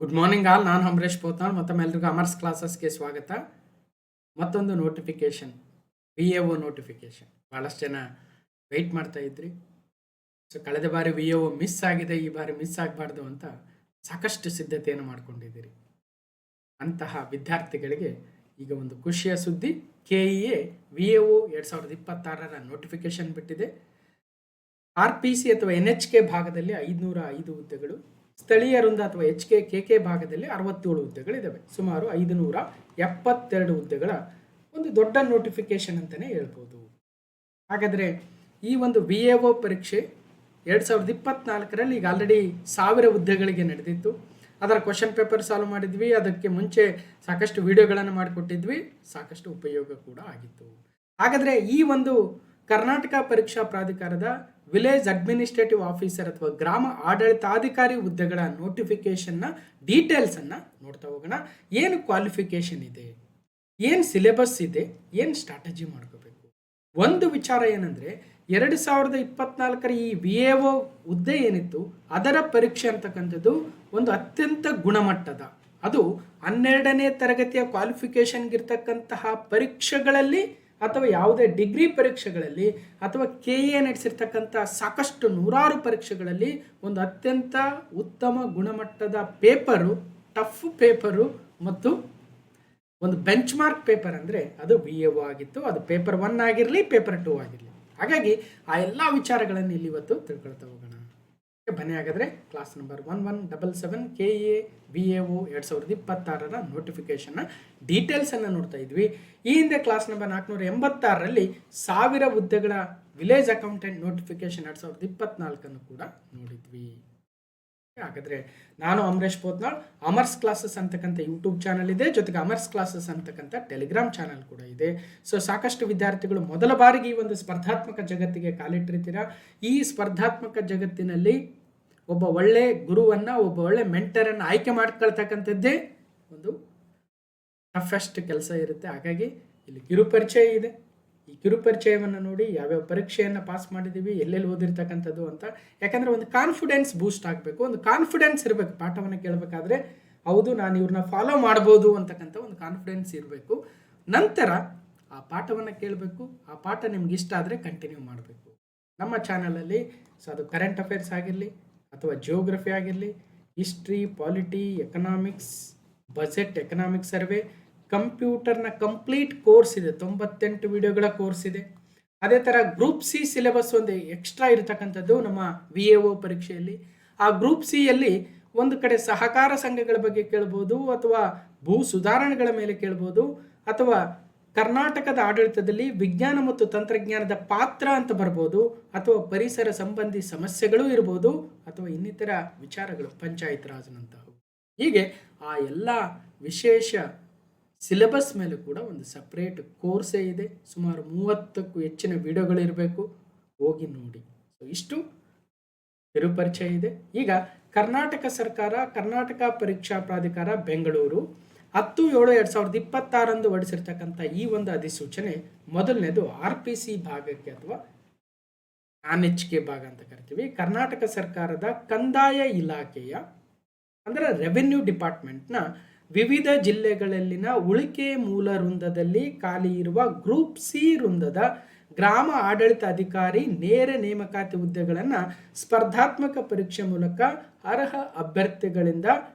Good morning all. ನಾನು ಅಂಬರೀಶ್ ಪೋತ್ನಾಳ್. ಮತ್ತೊಮ್ಮೆ ಎಲ್ರಿಗೂ ಅಮರ್ಸ್ ಕ್ಲಾಸಸ್ಗೆ ಸ್ವಾಗತ. ಮತ್ತೊಂದು ನೋಟಿಫಿಕೇಶನ್, VAO ನೋಟಿಫಿಕೇಶನ್. ಭಾಳಷ್ಟು ಜನ ವೆಯ್ಟ್ ಮಾಡ್ತಾ ಇದ್ರಿ. ಸೊ ಕಳೆದ ಬಾರಿ VAO ಮಿಸ್ ಆಗಿದೆ, ಈ ಬಾರಿ ಮಿಸ್ ಆಗಬಾರ್ದು ಅಂತ ಸಾಕಷ್ಟು ಸಿದ್ಧತೆಯನ್ನು ಮಾಡ್ಕೊಂಡಿದ್ದೀರಿ. ಅಂತಹ ವಿದ್ಯಾರ್ಥಿಗಳಿಗೆ ಈಗ ಒಂದು ಖುಷಿಯ ಸುದ್ದಿ. KEA VAO 2026 ನೋಟಿಫಿಕೇಶನ್ ಬಿಟ್ಟಿದೆ. RPC ಅಥವಾ NHK ಭಾಗದಲ್ಲಿ 505 ಹುದ್ದೆಗಳು, ಸ್ಥಳೀಯ ವೃಂದ ಅಥವಾ HK ಭಾಗದಲ್ಲಿ 67 ಹುದ್ದೆಗಳಿದ್ದಾವೆ. ಸುಮಾರು 572 ಹುದ್ದೆಗಳ ಒಂದು ದೊಡ್ಡ ನೋಟಿಫಿಕೇಶನ್ ಅಂತಲೇ ಹೇಳ್ಬೋದು. ಹಾಗಾದರೆ ಈ ಒಂದು VAO ಪರೀಕ್ಷೆ 2024ರಲ್ಲಿ ಈಗ ಆಲ್ರೆಡಿ 1000 ಹುದ್ದೆಗಳಿಗೆ ನಡೆದಿತ್ತು. ಅದರ ಕ್ವಶನ್ ಪೇಪರ್ ಸಾಲ್ವ್ ಮಾಡಿದ್ವಿ. ಅದಕ್ಕೆ ಮುಂಚೆ ಸಾಕಷ್ಟು ವಿಡಿಯೋಗಳನ್ನು ಮಾಡಿಕೊಟ್ಟಿದ್ವಿ. ಸಾಕಷ್ಟು ಉಪಯೋಗ ಕೂಡ ಆಗಿತ್ತು. ಹಾಗಾದರೆ ಈ ಒಂದು ಕರ್ನಾಟಕ ಪರೀಕ್ಷಾ ಪ್ರಾಧಿಕಾರದ ವಿಲೇಜ್ ಅಡ್ಮಿನಿಸ್ಟ್ರೇಟಿವ್ ಆಫೀಸರ್ ಅಥವಾ ಗ್ರಾಮ ಆಡಳಿತಾಧಿಕಾರಿ ಹುದ್ದೆಗಳ ನೋಟಿಫಿಕೇಶನ್ನ ಡೀಟೇಲ್ಸನ್ನು ನೋಡ್ತಾ ಹೋಗೋಣ. ಏನು ಕ್ವಾಲಿಫಿಕೇಶನ್ ಇದೆ, ಏನು ಸಿಲೆಬಸ್ ಇದೆ, ಏನು ಸ್ಟ್ರಾಟಜಿ ಮಾಡ್ಕೋಬೇಕು. ಒಂದು ವಿಚಾರ ಏನಂದರೆ 2024ರ ಈ VAO ಹುದ್ದೆ ಏನಿತ್ತು ಅದರ ಪರೀಕ್ಷೆ ಅಂತಕ್ಕಂಥದ್ದು ಒಂದು ಅತ್ಯಂತ ಗುಣಮಟ್ಟದ, ಅದು 12ನೇ ತರಗತಿಯ ಕ್ವಾಲಿಫಿಕೇಶನ್ಗಿರ್ತಕ್ಕಂತಹ ಪರೀಕ್ಷೆಗಳಲ್ಲಿ ಅಥವಾ ಯಾವುದೇ ಡಿಗ್ರಿ ಪರೀಕ್ಷೆಗಳಲ್ಲಿ ಅಥವಾ KEA ನಡೆಸಿರ್ತಕ್ಕಂಥ ಸಾಕಷ್ಟು ನೂರಾರು ಪರೀಕ್ಷೆಗಳಲ್ಲಿ ಒಂದು ಅತ್ಯಂತ ಉತ್ತಮ ಗುಣಮಟ್ಟದ ಪೇಪರು, ಟಫ್ ಪೇಪರು ಮತ್ತು ಒಂದು ಬೆಂಚ್ ಮಾರ್ಕ್ ಪೇಪರ್ ಅಂದರೆ ಅದು VAO ಆಗಿತ್ತು. ಅದು ಪೇಪರ್ 1 ಆಗಿರಲಿ, ಪೇಪರ್ 2 ಆಗಿರಲಿ. ಹಾಗಾಗಿ ಆ ಎಲ್ಲ ವಿಚಾರಗಳನ್ನು ಇಲ್ಲಿ ಇವತ್ತು ತಿಳ್ಕೊಳ್ತಾ ಹೋಗೋಣ. ಬನ್ನಿ ಹಾಗಾದರೆ ಕ್ಲಾಸ್ ನಂಬರ್ 1177 KEA VAO 2026ರ ನೋಟಿಫಿಕೇಶನ್ನ ಡೀಟೇಲ್ಸನ್ನು ನೋಡ್ತಾ ಇದ್ವಿ. ಈ ಹಿಂದೆ ಕ್ಲಾಸ್ ನಂಬರ್ 486ರಲ್ಲಿ 1000 ಹುದ್ದೆಗಳ ವಿಲೇಜ್ ಅಕೌಂಟೆಂಟ್ ನೋಟಿಫಿಕೇಶನ್ 2024 ಕೂಡ ನೋಡಿದ್ವಿ. ಹಾಗಾದರೆ ನಾನು ಅಂಬರೀಶ್ ಪೋತ್ನಾಳ್. ಅಮರ್ಸ್ ಕ್ಲಾಸಸ್ ಅಂತಕ್ಕಂಥ ಯೂಟ್ಯೂಬ್ ಚಾನಲ್ ಇದೆ, ಜೊತೆಗೆ ಅಮರ್ಸ್ ಕ್ಲಾಸಸ್ ಅಂತಕ್ಕಂಥ ಟೆಲಿಗ್ರಾಮ್ ಚಾನಲ್ ಕೂಡ ಇದೆ. ಸೊ ಸಾಕಷ್ಟು ವಿದ್ಯಾರ್ಥಿಗಳು ಮೊದಲ ಬಾರಿಗೆ ಈ ಒಂದು ಸ್ಪರ್ಧಾತ್ಮಕ ಜಗತ್ತಿಗೆ ಕಾಲಿಟ್ಟಿರ್ತೀರ. ಈ ಸ್ಪರ್ಧಾತ್ಮಕ ಜಗತ್ತಿನಲ್ಲಿ ಒಬ್ಬ ಒಳ್ಳೆ ಗುರುವನ್ನು, ಒಬ್ಬ ಒಳ್ಳೆ ಮೆಂಟರನ್ನು ಆಯ್ಕೆ ಮಾಡ್ಕೊಳ್ತಕ್ಕಂಥದ್ದೇ ಒಂದು ಟಫೆಸ್ಟ್ ಕೆಲಸ ಇರುತ್ತೆ. ಹಾಗಾಗಿ ಇಲ್ಲಿ ಕಿರುಪರಿಚಯ ಇದೆ. ಈ ಕಿರುಪರಿಚಯವನ್ನು ನೋಡಿ ಯಾವ್ಯಾವ ಪರೀಕ್ಷೆಯನ್ನು ಪಾಸ್ ಮಾಡಿದ್ದೀವಿ, ಎಲ್ಲೆಲ್ಲಿ ಓದಿರ್ತಕ್ಕಂಥದ್ದು ಅಂತ. ಯಾಕಂದರೆ ಒಂದು ಕಾನ್ಫಿಡೆನ್ಸ್ ಬೂಸ್ಟ್ ಆಗಬೇಕು, ಒಂದು ಕಾನ್ಫಿಡೆನ್ಸ್ ಇರಬೇಕು. ಪಾಠವನ್ನು ಕೇಳಬೇಕಾದ್ರೆ ಹೌದು ನಾನು ಇವ್ರನ್ನ ಫಾಲೋ ಮಾಡ್ಬೋದು ಅಂತಕ್ಕಂಥ ಒಂದು ಕಾನ್ಫಿಡೆನ್ಸ್ ಇರಬೇಕು. ನಂತರ ಆ ಪಾಠವನ್ನು ಕೇಳಬೇಕು. ಆ ಪಾಠ ನಿಮ್ಗೆ ಇಷ್ಟ ಆದರೆ ಕಂಟಿನ್ಯೂ ಮಾಡಬೇಕು. ನಮ್ಮ ಚಾನಲಲ್ಲಿ ಸೊ ಅದು ಕರೆಂಟ್ ಅಫೇರ್ಸ್ ಆಗಿರಲಿ ಅಥವಾ ಜಿಯೋಗ್ರಫಿ ಆಗಿರಲಿ, history, polity, economics, budget, economic survey, ಕಂಪ್ಯೂಟರ್ನ ಕಂಪ್ಲೀಟ್ ಕೋರ್ಸ್ ಇದೆ. 98 ವಿಡಿಯೋಗಳ ಕೋರ್ಸ್ ಇದೆ. ಅದೇ ಥರ ಗ್ರೂಪ್ ಸಿ ಸಿಲೆಬಸ್ ಒಂದು ಎಕ್ಸ್ಟ್ರಾ ಇರತಕ್ಕಂಥದ್ದು ನಮ್ಮ VAO ಪರೀಕ್ಷೆಯಲ್ಲಿ. ಆ ಗ್ರೂಪ್ ಸಿಯಲ್ಲಿ ಒಂದು ಕಡೆ ಸಹಕಾರ ಸಂಘಗಳ ಬಗ್ಗೆ ಕೇಳ್ಬೋದು, ಅಥವಾ ಭೂ ಸುಧಾರಣೆಗಳ ಮೇಲೆ ಕೇಳ್ಬೋದು, ಅಥವಾ ಕರ್ನಾಟಕದ ಆಡಳಿತದಲ್ಲಿ ವಿಜ್ಞಾನ ಮತ್ತು ತಂತ್ರಜ್ಞಾನದ ಪಾತ್ರ ಅಂತ ಬರ್ಬೋದು, ಅಥವಾ ಪರಿಸರ ಸಂಬಂಧಿ ಸಮಸ್ಯೆಗಳು ಇರ್ಬೋದು, ಅಥವಾ ಇನ್ನಿತರ ವಿಚಾರಗಳು, ಪಂಚಾಯತ್ ರಾಜ್ನಂತಹವು. ಹೀಗೆ ಆ ಎಲ್ಲ ವಿಶೇಷ ಸಿಲೆಬಸ್ ಮೇಲೆ ಕೂಡ ಒಂದು ಸಪ್ರೇಟ್ ಕೋರ್ಸೇ ಇದೆ. ಸುಮಾರು 30ಕ್ಕೂ ಹೆಚ್ಚಿನ ವಿಡಿಯೋಗಳಿರಬೇಕು, ಹೋಗಿ ನೋಡಿ. ಸೊ ಇಷ್ಟು ಕಿರುಪರಿಚಯ ಇದೆ. ಈಗ ಕರ್ನಾಟಕ ಸರ್ಕಾರ, ಕರ್ನಾಟಕ ಪರೀಕ್ಷಾ ಪ್ರಾಧಿಕಾರ ಬೆಂಗಳೂರು 10/7/2026 ಹೊರಡಿಸಿರ್ತಕ್ಕಂಥ ಈ ಒಂದು ಅಧಿಸೂಚನೆ ಮೊದಲನೇದು RPC ಭಾಗಕ್ಕೆ ಅಥವಾ NHK ಭಾಗ ಅಂತ ಕರಿತೀವಿ. ಕರ್ನಾಟಕ ಸರ್ಕಾರದ ಕಂದಾಯ ಇಲಾಖೆಯ ಅಂದರೆ ರೆವೆನ್ಯೂ ಡಿಪಾರ್ಟ್ಮೆಂಟ್ನ ವಿವಿಧ ಜಿಲ್ಲೆಗಳಲ್ಲಿನ ಉಳಿಕೆ ಮೂಲ ವೃಂದದಲ್ಲಿ ಖಾಲಿ ಇರುವ ಗ್ರೂಪ್ ಸಿ ವೃಂದದ ಗ್ರಾಮ ಆಡಳಿತ ಅಧಿಕಾರಿ ನೇರ ನೇಮಕಾತಿ ಹುದ್ದೆಗಳನ್ನು ಸ್ಪರ್ಧಾತ್ಮಕ ಪರೀಕ್ಷೆ ಮೂಲಕ ಅರ್ಹ ಅಭ್ಯರ್ಥಿಗಳಿಂದ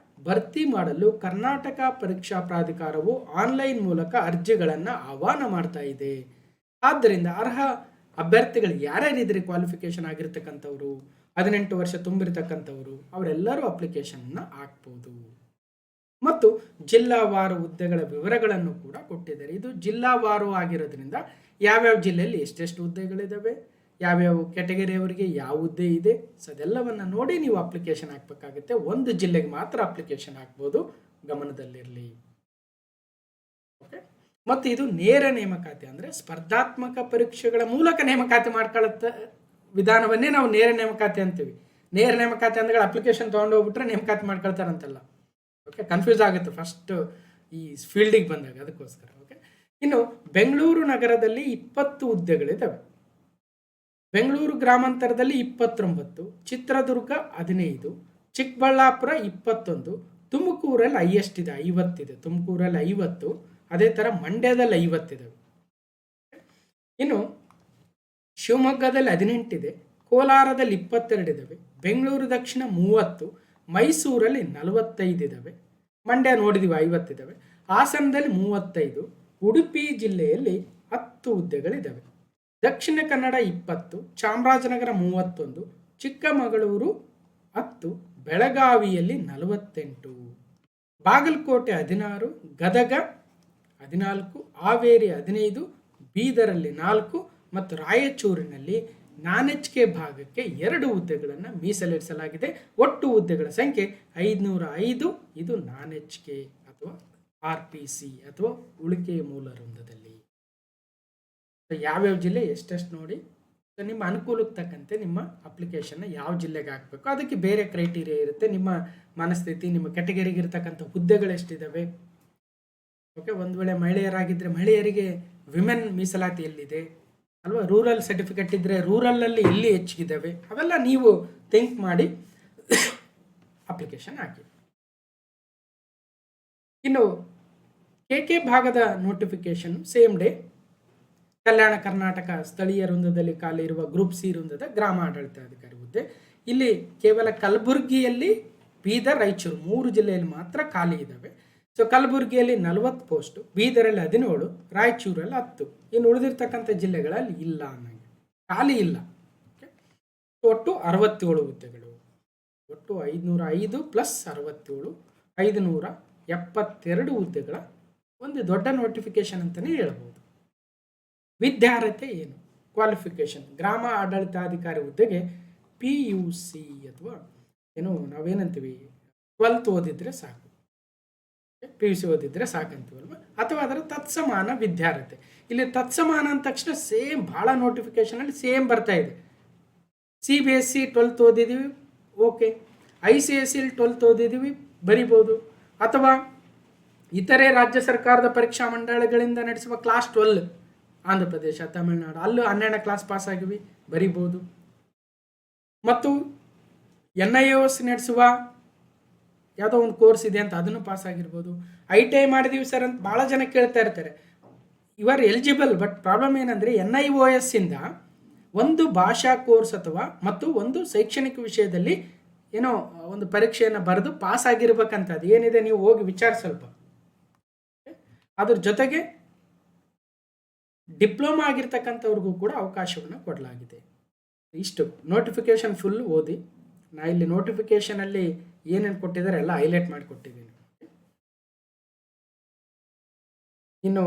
ಭರ್ತಿ ಮಾಡಲು ಕರ್ನಾಟಕ ಪರೀಕ್ಷಾ ಪ್ರಾಧಿಕಾರವು ಆನ್ಲೈನ್ ಮೂಲಕ ಅರ್ಜಿಗಳನ್ನು ಆಹ್ವಾನ ಮಾಡ್ತಾ ಇದೆ. ಆದ್ದರಿಂದ ಅರ್ಹ ಅಭ್ಯರ್ಥಿಗಳು ಯಾರ್ಯಾರಿದ್ರೆ ಕ್ವಾಲಿಫಿಕೇಶನ್ ಆಗಿರ್ತಕ್ಕಂಥವ್ರು, 18 ವರ್ಷ ತುಂಬಿರ್ತಕ್ಕಂಥವ್ರು, ಅವರೆಲ್ಲರೂ ಅಪ್ಲಿಕೇಶನ್ನ ಹಾಕ್ಬೋದು. ಮತ್ತು ಜಿಲ್ಲಾವಾರು ಹುದ್ದೆಗಳ ವಿವರಗಳನ್ನು ಕೂಡ ಕೊಟ್ಟಿದ್ದಾರೆ. ಇದು ಜಿಲ್ಲಾವಾರು ಆಗಿರೋದ್ರಿಂದ ಯಾವ್ಯಾವ ಜಿಲ್ಲೆಯಲ್ಲಿ ಎಷ್ಟೆಷ್ಟು ಹುದ್ದೆಗಳಿದ್ದಾವೆ, ಯಾವ್ಯಾವ ಕ್ಯಾಟಗರಿಯವರಿಗೆ ಯಾವ ಹುದ್ದೆ ಇದೆ, ಸೊ ಅದೆಲ್ಲವನ್ನು ನೋಡಿ ನೀವು ಅಪ್ಲಿಕೇಶನ್ ಹಾಕಬೇಕಾಗುತ್ತೆ. ಒಂದು ಜಿಲ್ಲೆಗೆ ಮಾತ್ರ ಅಪ್ಲಿಕೇಶನ್ ಹಾಕ್ಬೋದು, ಗಮನದಲ್ಲಿರಲಿ. ಓಕೆ. ಮತ್ತು ಇದು ನೇರ ನೇಮಕಾತಿ, ಅಂದರೆ ಸ್ಪರ್ಧಾತ್ಮಕ ಪರೀಕ್ಷೆಗಳ ಮೂಲಕ ನೇಮಕಾತಿ ಮಾಡ್ಕೊಳ್ಳುತ್ತ ವಿಧಾನವನ್ನೇ ನಾವು ನೇರ ನೇಮಕಾತಿ ಅಂತೀವಿ. ನೇರ ನೇಮಕಾತಿ ಅಂದ್ರೆ ಅಪ್ಲಿಕೇಶನ್ ತೊಗೊಂಡು ಹೋಗ್ಬಿಟ್ರೆ ನೇಮಕಾತಿ ಮಾಡ್ಕೊಳ್ತಾರಂತಲ್ಲ. ಓಕೆ, ಕನ್ಫ್ಯೂಸ್ ಆಗುತ್ತೆ ಫಸ್ಟ್ ಈ ಫೀಲ್ಡಿಗೆ ಬಂದಾಗ, ಅದಕ್ಕೋಸ್ಕರ. ಓಕೆ. ಇನ್ನು ಬೆಂಗಳೂರು ನಗರದಲ್ಲಿ 20 ಹುದ್ದೆಗಳಿದ್ದಾವೆ. ಬೆಂಗಳೂರು ಗ್ರಾಮಾಂತರದಲ್ಲಿ 29, ಚಿತ್ರದುರ್ಗ 15, ಚಿಕ್ಕಬಳ್ಳಾಪುರ 21, ತುಮಕೂರಲ್ಲಿ ಹೈಯೆಸ್ಟ್ ಇದೆ, 50 ಇದೆ. ತುಮಕೂರಲ್ಲಿ 50, ಅದೇ ಥರ ಮಂಡ್ಯದಲ್ಲಿ 50 ಇದಾವೆ. ಇನ್ನು ಶಿವಮೊಗ್ಗದಲ್ಲಿ 18 ಇದೆ, ಕೋಲಾರದಲ್ಲಿ 22 ಇದ್ದಾವೆ, ಬೆಂಗಳೂರು ದಕ್ಷಿಣ 30, ಮೈಸೂರಲ್ಲಿ 45 ಇದ್ದಾವೆ, ಮಂಡ್ಯ ನೋಡಿದೀವಿ 50 ಇದ್ದಾವೆ, ಹಾಸನದಲ್ಲಿ 35, ಉಡುಪಿ ಜಿಲ್ಲೆಯಲ್ಲಿ 10 ಹುದ್ದೆಗಳಿದ್ದಾವೆ, ದಕ್ಷಿಣ ಕನ್ನಡ 20, ಚಾಮರಾಜನಗರ 31, ಚಿಕ್ಕಮಗಳೂರು 10, ಬೆಳಗಾವಿಯಲ್ಲಿ 48, ಬಾಗಲಕೋಟೆ 16, ಗದಗ 14, ಹಾವೇರಿ 15, ಬೀದರಲ್ಲಿ 4 ಮತ್ತು ರಾಯಚೂರಿನಲ್ಲಿ NaN-HK ಭಾಗಕ್ಕೆ 2 ಹುದ್ದೆಗಳನ್ನು ಮೀಸಲಿರಿಸಲಾಗಿದೆ. ಒಟ್ಟು ಹುದ್ದೆಗಳ ಸಂಖ್ಯೆ 505. ಇದು NaN-HK ಅಥವಾ RPC ಅಥವಾ ಉಳಿಕೆ ಮೂಲ ವೃಂದದಲ್ಲಿ. ಯಾವ್ಯಾವ ಜಿಲ್ಲೆ ಎಷ್ಟೆಷ್ಟು ನೋಡಿ, ನಿಮ್ಮ ಅನುಕೂಲಕ್ಕೆ ತಕ್ಕಂತೆ ನಿಮ್ಮ ಅಪ್ಲಿಕೇಶನ್ನ ಯಾವ ಜಿಲ್ಲೆಗೆ ಹಾಕಬೇಕು, ಅದಕ್ಕೆ ಬೇರೆ ಕ್ರೈಟೀರಿಯಾ ಇರುತ್ತೆ. ನಿಮ್ಮ ಮನಸ್ಥಿತಿ, ನಿಮ್ಮ ಕ್ಯಾಟಗರಿಗೆ ಇರತಕ್ಕಂಥ ಹುದ್ದೆಗಳು ಎಷ್ಟಿದ್ದಾವೆ. ಓಕೆ, ಒಂದು ವೇಳೆ ಮಹಿಳೆಯರಾಗಿದ್ದರೆ ಮಹಿಳೆಯರಿಗೆ ವಿಮೆನ್ ಮೀಸಲಾತಿ ಎಲ್ಲಿದೆ ಅಲ್ವಾ, ರೂರಲ್ ಸರ್ಟಿಫಿಕೇಟ್ ಇದ್ದರೆ ರೂರಲಲ್ಲಿ ಎಲ್ಲಿ ಹೆಚ್ಚಿಗಿದ್ದಾವೆ, ಅವೆಲ್ಲ ನೀವು ಥಿಂಕ್ ಮಾಡಿ ಅಪ್ಲಿಕೇಶನ್ ಹಾಕಿ. ಇನ್ನು KK ಭಾಗದ notification same day. Kalyana Karnataka ಸ್ಥಳೀಯ ವೃಂದದಲ್ಲಿ ಖಾಲಿ ಇರುವ ಗ್ರೂಪ್ C ವೃಂದದ ಗ್ರಾಮ ಆಡಳಿತಾಧಿಕಾರಿ ಹುದ್ದೆ. ಇಲ್ಲಿ ಕೇವಲ ಕಲಬುರಗಿಯಲ್ಲಿ, ಬೀದರ್, ರಾಯಚೂರು 3 ಜಿಲ್ಲೆಯಲ್ಲಿ ಮಾತ್ರ ಖಾಲಿ ಇದ್ದಾವೆ. ಸೊ ಕಲಬುರಗಿಯಲ್ಲಿ 40 ಪೋಸ್ಟ್, ಬೀದರಲ್ಲಿ 17, ರಾಯಚೂರಲ್ಲಿ 10. ಇನ್ನು ಉಳಿದಿರ್ತಕ್ಕಂಥ ಜಿಲ್ಲೆಗಳಲ್ಲಿ ಇಲ್ಲ, ಅನ್ನಂಗೆ ಖಾಲಿ ಇಲ್ಲ. ಒಟ್ಟು 67 ಹುದ್ದೆಗಳು. ಒಟ್ಟು 505 ಪ್ಲಸ್ 67, 572 ಹುದ್ದೆಗಳ ಒಂದು ದೊಡ್ಡ ನೋಟಿಫಿಕೇಶನ್ ಅಂತಲೇ ಹೇಳ್ಬೋದು. ವಿದ್ಯಾರ್ಹತೆ ಏನು, ಕ್ವಾಲಿಫಿಕೇಶನ್. ಗ್ರಾಮ ಆಡಳಿತಾಧಿಕಾರಿ ಹುದ್ದೆಗೆ PUC ಅಥವಾ ಏನು ನಾವೇನಂತೀವಿ 12th ಓದಿದ್ರೆ ಸಾಕು, PUC ಓದಿದ್ರೆ ಸಾಕಂತೀವಲ್ವ, ಅಥವಾ ಅದರ ತತ್ಸಮಾನ ವಿದ್ಯಾರ್ಹತೆ. ಇಲ್ಲಿ ತತ್ಸಮಾನ ಅಂದ ತಕ್ಷಣ ಸೇಮ್ ಭಾಳ ನೋಟಿಫಿಕೇಶನಲ್ಲಿ ಸೇಮ್ ಬರ್ತಾ ಇದೆ. CBSE 12th ಓದಿದ್ದೀವಿ, ಓಕೆ. ICSE 12th ಓದಿದ್ದೀವಿ, ಬರಿಬೋದು. ಅಥವಾ ಇತರೆ ರಾಜ್ಯ ಸರ್ಕಾರದ ಪರೀಕ್ಷಾ ಮಂಡಳಿಗಳಿಂದ ನಡೆಸುವ ಕ್ಲಾಸ್ 12, ಆಂಧ್ರ ಪ್ರದೇಶ, ತಮಿಳುನಾಡು, ಅಲ್ಲೂ 12ನೇ ಕ್ಲಾಸ್ ಪಾಸ್ ಆಗಿವಿ, ಬರಿಬೋದು. ಮತ್ತು NIOS ನಡೆಸುವ ಯಾವುದೋ ಒಂದು ಕೋರ್ಸ್ ಇದೆ ಅಂತ ಅದನ್ನು ಪಾಸ್ ಆಗಿರ್ಬೋದು. ITI ಮಾಡಿದೀವಿ ಸರ್ ಅಂತ ಭಾಳ ಜನ ಕೇಳ್ತಾ ಇರ್ತಾರೆ. You are eligible, but problem ಏನಂದರೆ NIOS ಇಂದ ಒಂದು ಭಾಷಾ ಕೋರ್ಸ್ ಅಥವಾ ಮತ್ತು ಒಂದು ಶೈಕ್ಷಣಿಕ ವಿಷಯದಲ್ಲಿ ಏನೋ ಒಂದು ಪರೀಕ್ಷೆಯನ್ನು ಬರೆದು ಪಾಸ್ ಆಗಿರ್ಬೇಕಂತ ಅದು ಏನಿದೆ ನೀವು ಹೋಗಿ ವಿಚಾರ ಸ್ವಲ್ಪ. ಅದ್ರ ಜೊತೆಗೆ ಡಿಪ್ಲೊಮಾ ಆಗಿರ್ತಕ್ಕಂಥವ್ರಿಗೂ ಕೂಡ ಅವಕಾಶವನ್ನು ಕೊಡಲಾಗಿದೆ. ಇಷ್ಟು ನೋಟಿಫಿಕೇಶನ್ ಫುಲ್ ಓದಿ. ನಾ ಇಲ್ಲಿ ನೋಟಿಫಿಕೇಶನಲ್ಲಿ ಏನೇನು ಕೊಟ್ಟಿದ್ದಾರೆ ಎಲ್ಲ ಹೈಲೈಟ್ ಮಾಡಿ ಕೊಟ್ಟಿದ್ದೀನಿ. ಇನ್ನು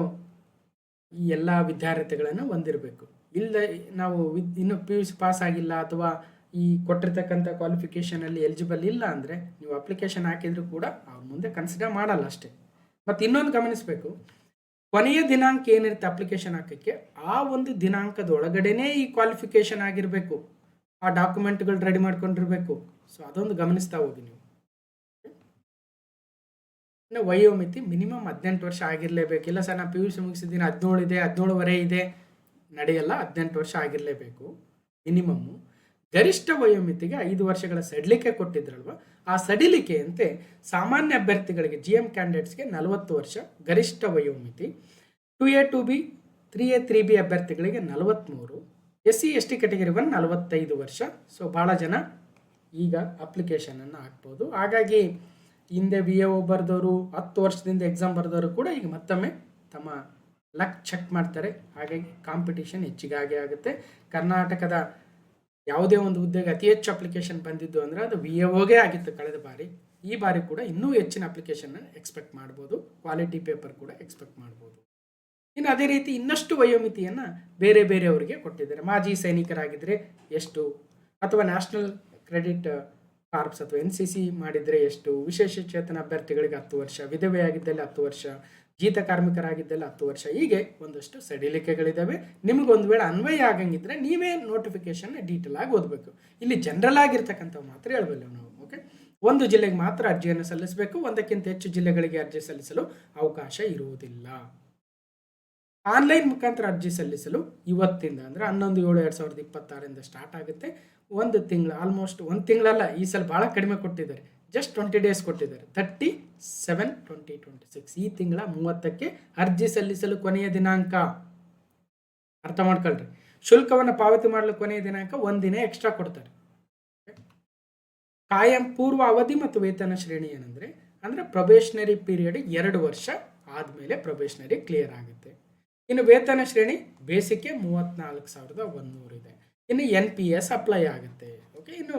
ಈ ಎಲ್ಲ ವಿದ್ಯಾರ್ಥಿಗಳನ್ನು ಹೊಂದಿರಬೇಕು. ಇಲ್ಲ ನಾವು ಇನ್ನು PUC ಪಾಸ್ ಆಗಿಲ್ಲ ಅಥವಾ ಈ ಕೊಟ್ಟಿರ್ತಕ್ಕಂಥ ಕ್ವಾಲಿಫಿಕೇಷನಲ್ಲಿ ಎಲಿಜಿಬಲ್ ಇಲ್ಲ ಅಂದರೆ ನೀವು ಅಪ್ಲಿಕೇಶನ್ ಹಾಕಿದರೂ ಕೂಡ ಅವ್ರ ಮುಂದೆ ಕನ್ಸಿಡರ್ ಮಾಡಲ್ಲ ಅಷ್ಟೇ. ಮತ್ತು ಇನ್ನೊಂದು ಗಮನಿಸಬೇಕು, ಕೊನೆಯ ದಿನಾಂಕ ಏನಿರುತ್ತೆ ಅಪ್ಲಿಕೇಶನ್ ಹಾಕೋಕ್ಕೆ, ಆ ಒಂದು ದಿನಾಂಕದ ಒಳಗಡೆನೇ ಈ ಕ್ವಾಲಿಫಿಕೇಷನ್ ಆಗಿರಬೇಕು, ಆ ಡಾಕ್ಯುಮೆಂಟ್ಗಳು ರೆಡಿ ಮಾಡ್ಕೊಂಡಿರಬೇಕು. ಸೊ ಅದೊಂದು ಗಮನಿಸ್ತಾ ಹೋಗಿ ನೀವು. ಇನ್ನು ವಯೋಮಿತಿ ಮಿನಿಮಮ್ 18 ವರ್ಷ ಆಗಿರಲೇಬೇಕು. ಇಲ್ಲ ಸರ್ ನಾನು PUC ಮುಗಿಸಿದ್ದೀನಿ, 17 ಇದೆ, 17ವರೆ ಇದೆ, ನಡೆಯಲ್ಲ. 18 ವರ್ಷ ಆಗಿರಲೇಬೇಕು ಮಿನಿಮಮ್ಮು. ಗರಿಷ್ಠ ವಯೋಮಿತಿಗೆ 5 ವರ್ಷಗಳ ಸಡಿಲಿಕೆ ಕೊಟ್ಟಿದ್ರಲ್ವ, ಆ ಸಡಿಲಿಕೆಯಂತೆ ಸಾಮಾನ್ಯ ಅಭ್ಯರ್ಥಿಗಳಿಗೆ GM ಕ್ಯಾಂಡಿಡೇಟ್ಸ್ಗೆ 40 ವರ್ಷ ಗರಿಷ್ಠ ವಯೋಮಿತಿ, 2A 2B 3A 3B ಅಭ್ಯರ್ಥಿಗಳಿಗೆ 43, SC ST ಕ್ಯಾಟಗರಿ 1 45 ವರ್ಷ. ಸೊ ಭಾಳ ಜನ ಈಗ ಅಪ್ಲಿಕೇಶನನ್ನು ಹಾಕ್ಬೋದು. ಹಾಗಾಗಿ ಹಿಂದೆ VAO ಬರೆದವರು 10 ವರ್ಷದಿಂದ ಎಕ್ಸಾಮ್ ಬರೆದವರು ಕೂಡ ಈಗ ಮತ್ತೊಮ್ಮೆ ತಮ್ಮ ಲಕ್ ಚೆಕ್ ಮಾಡ್ತಾರೆ. ಹಾಗಾಗಿ ಕಾಂಪಿಟೇಷನ್ ಹೆಚ್ಚಿಗೆ ಆಗುತ್ತೆ. ಕರ್ನಾಟಕದ ಯಾವುದೇ ಒಂದು ಹುದ್ದೆಗೆ ಅತಿ ಹೆಚ್ಚು ಅಪ್ಲಿಕೇಶನ್ ಬಂದಿದ್ದು ಅಂದರೆ ಅದು VAOಗೆ ಆಗಿತ್ತು ಕಳೆದ ಬಾರಿ. ಈ ಬಾರಿ ಕೂಡ ಇನ್ನೂ ಹೆಚ್ಚಿನ ಅಪ್ಲಿಕೇಶನ್ನ ಎಕ್ಸ್ಪೆಕ್ಟ್ ಮಾಡ್ಬೋದು. ಕ್ವಾಲಿಟಿ ಪೇಪರ್ ಕೂಡ ಎಕ್ಸ್ಪೆಕ್ಟ್ ಮಾಡ್ಬೋದು. ಇನ್ನು ಅದೇ ರೀತಿ ಇನ್ನಷ್ಟು ವಯೋಮಿತಿಯನ್ನು ಬೇರೆ ಬೇರೆಯವರಿಗೆ ಕೊಟ್ಟಿದ್ದಾರೆ. ಮಾಜಿ ಸೈನಿಕರಾಗಿದ್ದರೆ ಎಷ್ಟು, ಅಥವಾ ನ್ಯಾಷನಲ್ ಕ್ರೆಡಿಟ್ ಕಾರ್ಪ್ಸ್ ಅಥವಾ NCC ಮಾಡಿದರೆ ಎಷ್ಟು, ವಿಶೇಷ ಚೇತನ ಅಭ್ಯರ್ಥಿಗಳಿಗೆ 10 ವರ್ಷ, ವಿಧವೆಯಾಗಿದ್ದಲ್ಲಿ 10 ವರ್ಷ, ಜೀತ ಕಾರ್ಮಿಕರಾಗಿದ್ದಲ್ಲಿ 10 ವರ್ಷ, ಹೀಗೆ ಒಂದಷ್ಟು ಸಡಿಲಿಕೆಗಳಿದ್ದಾವೆ. ನಿಮಗೊಂದು ವೇಳೆ ಅನ್ವಯ ಆಗಂಗಿದ್ರೆ ನೀವೇ ನೋಟಿಫಿಕೇಶನ್ ಡೀಟೇಲ್ ಆಗಿ ಓದಬೇಕು. ಇಲ್ಲಿ ಜನರಲ್ ಆಗಿರ್ತಕ್ಕಂಥವು ಮಾತ್ರ ಹೇಳಬಲ್ಲೆವು ನಾವು. ಓಕೆ, ಒಂದು ಜಿಲ್ಲೆಗೆ ಮಾತ್ರ ಅರ್ಜಿಯನ್ನು ಸಲ್ಲಿಸಬೇಕು, ಒಂದಕ್ಕಿಂತ ಹೆಚ್ಚು ಜಿಲ್ಲೆಗಳಿಗೆ ಅರ್ಜಿ ಸಲ್ಲಿಸಲು ಅವಕಾಶ ಇರುವುದಿಲ್ಲ. ಆನ್ಲೈನ್ ಮುಖಾಂತರ ಅರ್ಜಿ ಸಲ್ಲಿಸಲು ಇವತ್ತಿಂದ ಅಂದರೆ 11/7/2026 ಸ್ಟಾರ್ಟ್ ಆಗುತ್ತೆ. ಒಂದು ತಿಂಗಳು, ಆಲ್ಮೋಸ್ಟ್ ಒಂದು ತಿಂಗಳಲ್ಲ, ಈ ಸಲ ಭಾಳ ಕಡಿಮೆ ಕೊಟ್ಟಿದ್ದಾರೆ. ಜಸ್ಟ್ 20 ಡೇಸ್ ಕೊಟ್ಟಿದ್ದಾರೆ. 37/2026 ಈ ತಿಂಗಳ 30ಕ್ಕೆ ಅರ್ಜಿ ಸಲ್ಲಿಸಲು ಕೊನೆಯ ದಿನಾಂಕ. ಅರ್ಥ ಮಾಡ್ಕೊಳ್ರಿ. ಶುಲ್ಕವನ್ನು ಪಾವತಿ ಮಾಡಲು ಕೊನೆಯ ದಿನಾಂಕ ಒಂದಿನ ಎಕ್ಸ್ಟ್ರಾ ಕೊಡ್ತಾರೆ. ಕಾಯಂ ಪೂರ್ವ ಅವಧಿ ಮತ್ತು ವೇತನ ಶ್ರೇಣಿ ಏನಂದ್ರೆ ಪ್ರೊಬೇಷನರಿ ಪೀರಿಯಡ್ 2 ವರ್ಷ ಆದಮೇಲೆ ಪ್ರೊಬೇಷನರಿ ಕ್ಲಿಯರ್ ಆಗುತ್ತೆ. ಇನ್ನು ವೇತನ ಶ್ರೇಣಿ ಬೇಸಿಕ್ಗೆ 34,100 ಇದೆ. ಇನ್ನು NPS ಅಪ್ಲೈ ಆಗುತ್ತೆ. ಓಕೆ. ಇನ್ನು